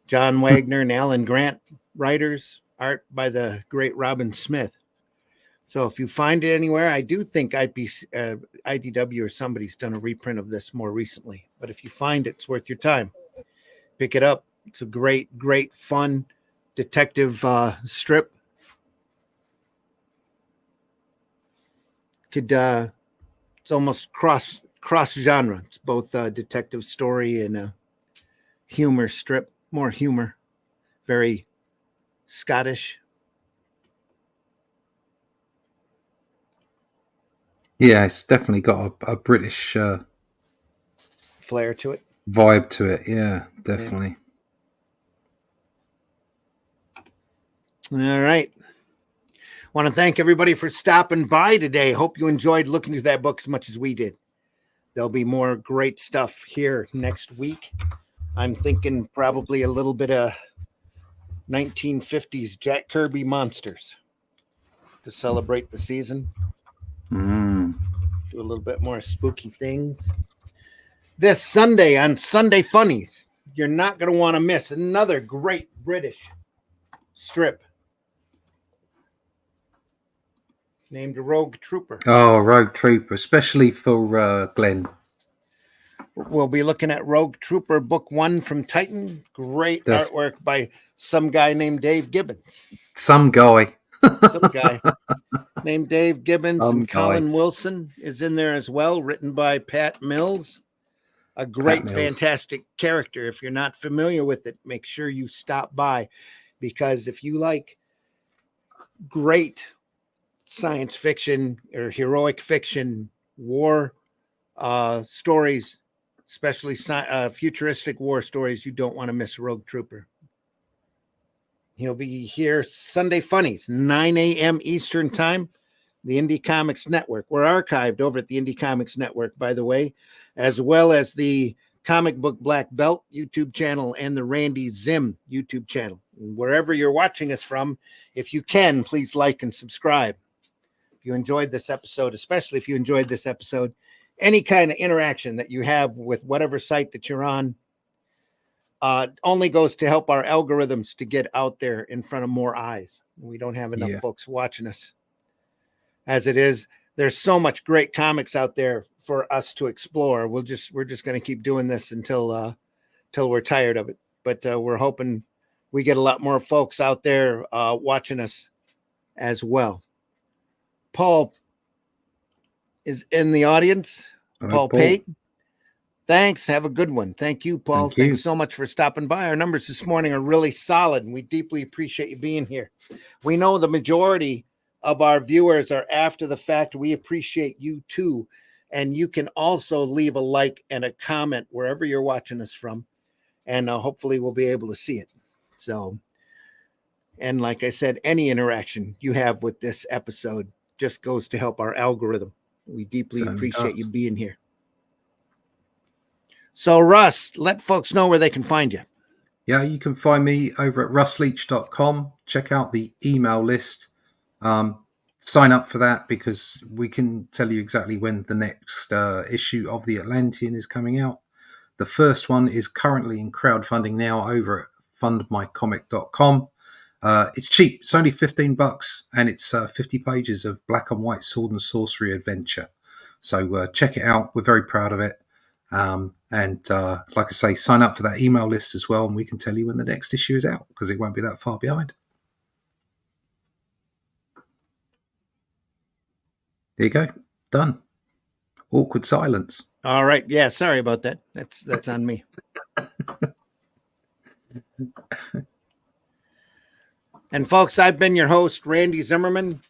John Wagner and Alan Grant writers, art by the great Robin Smith. So if you find it anywhere, I do think IDW or somebody's done a reprint of this more recently. But if you find it, it's worth your time. Pick it up. It's a great, fun detective strip. It's almost cross genre. It's both a detective story and a humor strip. More humor. Very Scottish. Yeah, it's definitely got a British flair to it. Vibe to it. Yeah, definitely. Yeah. All right. Want to thank everybody for stopping by today. Hope you enjoyed looking through that book as much as we did. There'll be more great stuff here next week. I'm thinking probably a little bit of 1950s Jack Kirby monsters to celebrate the season. Do a little bit more spooky things. this Sunday on Sunday Funnies. You're not going to want to miss another great British strip named Rogue Trooper. Oh, Rogue Trooper, especially for Glenn. We'll be looking at Rogue Trooper Book 1 from Titan. Great artwork by some guy named Dave Gibbons. Some guy named Dave Gibbons. And Colin Wilson is in there as well, written by Pat Mills. A great, fantastic character. If you're not familiar with it, make sure you stop by, because if you like great science fiction or heroic fiction, war stories, especially futuristic war stories, you don't want to miss Rogue Trooper. He'll be here Sunday Funnies, 9 a.m. Eastern Time, the Indie Comics Network. We're archived over at the Indie Comics Network, by the way, as well as the Comic Book Black Belt YouTube channel and the Randy Zim YouTube channel. And wherever you're watching us from, if you can, please like and subscribe. If you enjoyed this episode, especially if you enjoyed this episode, any kind of interaction that you have with whatever site that you're on only goes to help our algorithms to get out there in front of more eyes. We don't have enough folks watching us as it is. There's so much great comics out there for us to explore. We're just going to keep doing this until we're tired of it. But we're hoping we get a lot more folks out there watching us as well. Paul is in the audience. Paul Pate. Thanks. Have a good one. Thank you, Paul. Thanks so much for stopping by. Our numbers this morning are really solid, and we deeply appreciate you being here. We know the majority of our viewers are after the fact. We appreciate you too. And you can also leave a like and a comment wherever you're watching us from. And hopefully we'll be able to see it. So, and like I said, any interaction you have with this episode just goes to help our algorithm. We deeply appreciate you being here. So, Russ, let folks know where they can find you. Yeah, you can find me over at russleach.com. Check out the email list. Sign up for that, because we can tell you exactly when the next issue of the Atlantean is coming out. The first one is currently in crowdfunding now over at fundmycomic.com. It's cheap. It's only $15, and it's 50 pages of black and white sword and sorcery adventure. So check it out. We're very proud of it. And like I say, sign up for that email list as well, and we can tell you when the next issue is out, because it won't be that far behind. There you go. Done. Awkward silence. All right. Yeah, sorry about that. That's on me. And folks, I've been your host, Randy Zimmerman.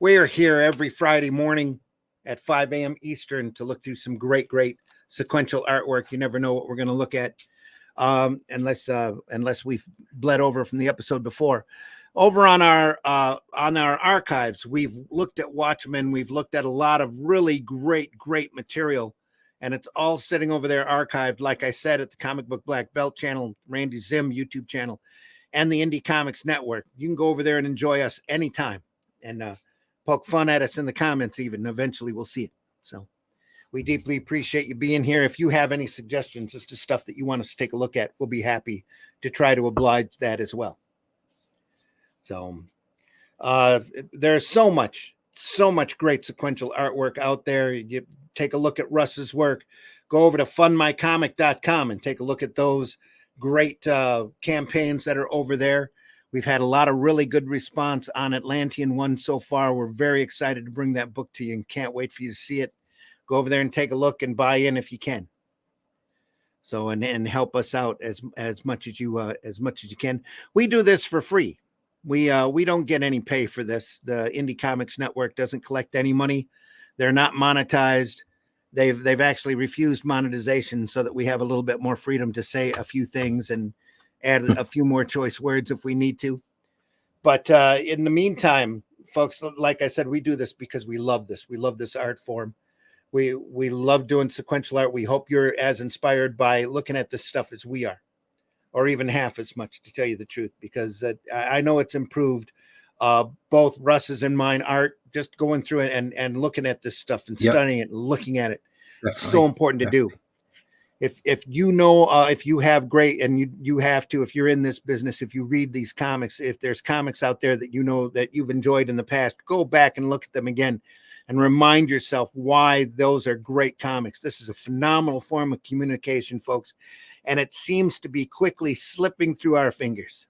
We are here every Friday morning at 5 a.m. Eastern to look through some great sequential artwork. You never know what we're going to look at unless we've bled over from the episode before. Over on our archives, we've looked at Watchmen. We've looked at a lot of really great material, and it's all sitting over there archived, like I said, at the Comic Book Black Belt channel, Randy Zim YouTube channel, and the Indie Comics Network. You can go over there and enjoy us anytime and poke fun at us in the comments even. Eventually we'll see it. So we deeply appreciate you being here. If you have any suggestions as to stuff that you want us to take a look at, we'll be happy to try to oblige that as well. So there's so much great sequential artwork out there. You take a look at Russ's work. Go over to fundmycomic.com and take a look at those great campaigns that are over there. We've had a lot of really good response on Atlantean 1 so far. We're very excited to bring that book to you and can't wait for you to see it. Go over there and take a look and buy in if you can. So and help us out as much as you can. We do this for free. We don't get any pay for this. The Indie Comics Network doesn't collect any money. They're not monetized. They've actually refused monetization so that we have a little bit more freedom to say a few things and add a few more choice words if we need to. But in the meantime, folks, like I said, we do this because we love this. We love this art form. We love doing sequential art. We hope you're as inspired by looking at this stuff as we are, or even half as much, to tell you the truth, because I know it's improved both Russ's and mine art, just going through it and looking at this stuff and studying it and looking at it. So important to do. If you know, if you have great, and you have to, if you're in this business, if you read these comics, if there's comics out there that you know that you've enjoyed in the past, go back and look at them again and remind yourself why those are great comics. This is a phenomenal form of communication, folks, and it seems to be quickly slipping through our fingers.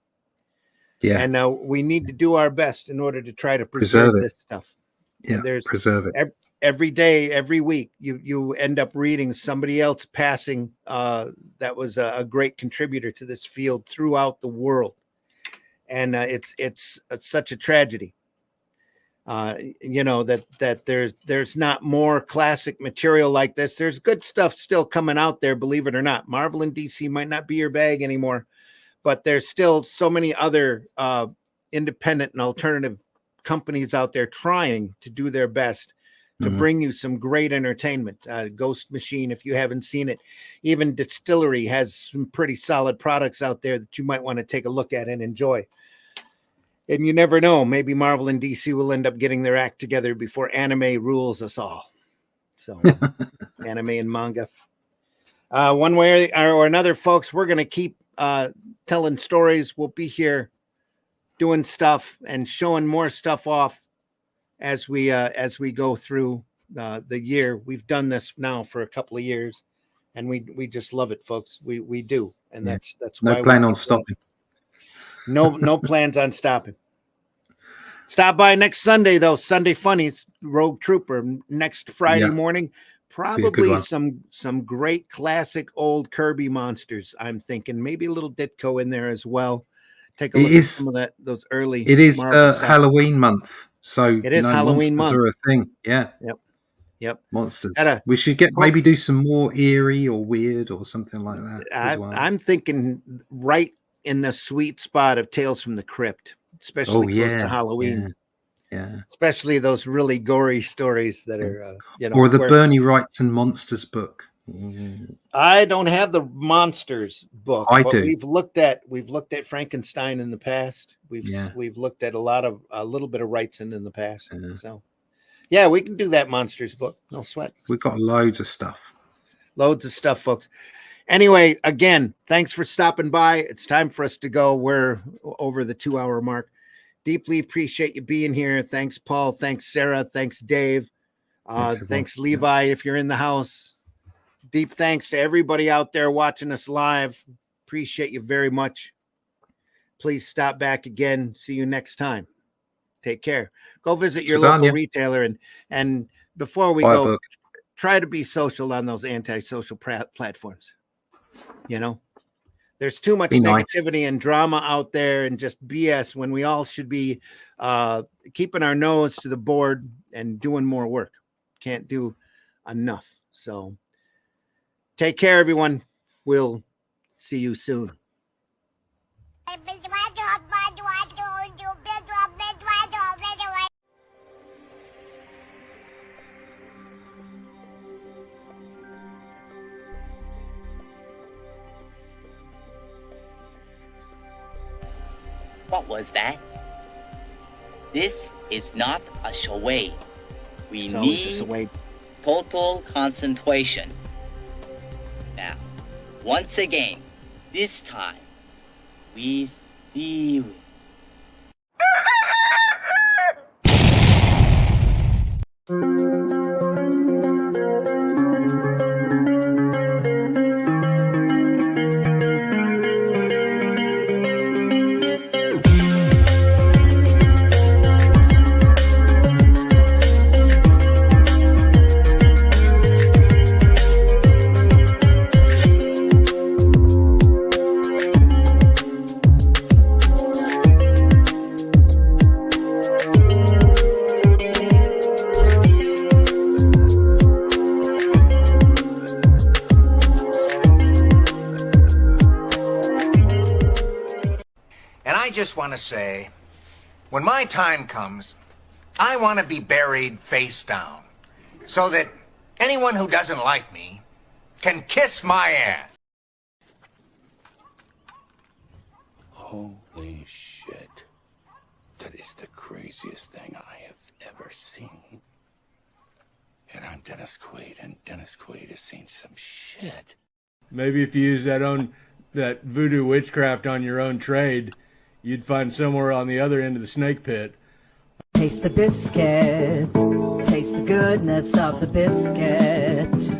Yeah. And we need to do our best in order to try to preserve this stuff. Yeah, and there's preserve it. Every day, every week, you end up reading somebody else passing that was a great contributor to this field throughout the world, and it's such a tragedy. You know that there's not more classic material like this. There's good stuff still coming out there, believe it or not. Marvel and DC might not be your bag anymore, but there's still so many other independent and alternative companies out there trying to do their best to bring you some great entertainment. Ghost Machine, if you haven't seen it, even Distillery has some pretty solid products out there that you might want to take a look at and enjoy. And you never know, maybe Marvel and DC will end up getting their act together before anime rules us all. So anime and manga. One way or another, folks, we're going to keep telling stories. We'll be here doing stuff and showing more stuff off as we go through the year. We've done this now for a couple of years, and we just love it, folks. We do, and that's no why plan on stopping. No plans on stopping. Stop by next Sunday though. Sunday Funnies, Rogue Trooper. Next Friday morning, probably some great classic old Kirby monsters. I'm thinking maybe a little Ditko in there as well. Take a look at some of those early. It is Halloween month. So it is Halloween month. Are a thing. Yeah. Yep. Monsters. We should maybe do some more eerie or weird or something like that as well. I'm thinking right in the sweet spot of Tales from the Crypt, especially close to Halloween. Yeah. Especially those really gory stories that are, or the Bernie Wrightson Monsters book. I don't have the monsters book. I do. We've looked at Frankenstein in the past. We've looked at a little bit of Wrightson in the past. So, yeah, we can do that monsters book. No sweat. We've got loads of stuff. Loads of stuff, folks. Anyway, again, thanks for stopping by. It's time for us to go. We're over the 2-hour mark. Deeply appreciate you being here. Thanks, Paul. Thanks, Sarah. Thanks, Dave. Thanks, Levi, if you're in the house. Deep thanks to everybody out there watching us live. Appreciate you very much. Please stop back again. See you next time. Take care. Go visit your local retailer. And before we go, try to be social on those antisocial platforms. There's too much negativity and drama out there and just BS when we all should be keeping our nose to the board and doing more work. Can't do enough. So take care, everyone. We'll see you soon. What was that? This is not a charade. We need total concentration. Now, once again, this time with theory. Want to say, when my time comes, I want to be buried face down so that anyone who doesn't like me can kiss my ass. Holy shit. That is the craziest thing I have ever seen. And I'm Dennis Quaid, and Dennis Quaid has seen some shit. Maybe if you use that voodoo witchcraft on your own trade, you'd find somewhere on the other end of the snake pit. Taste the biscuit. Taste the goodness of the biscuit.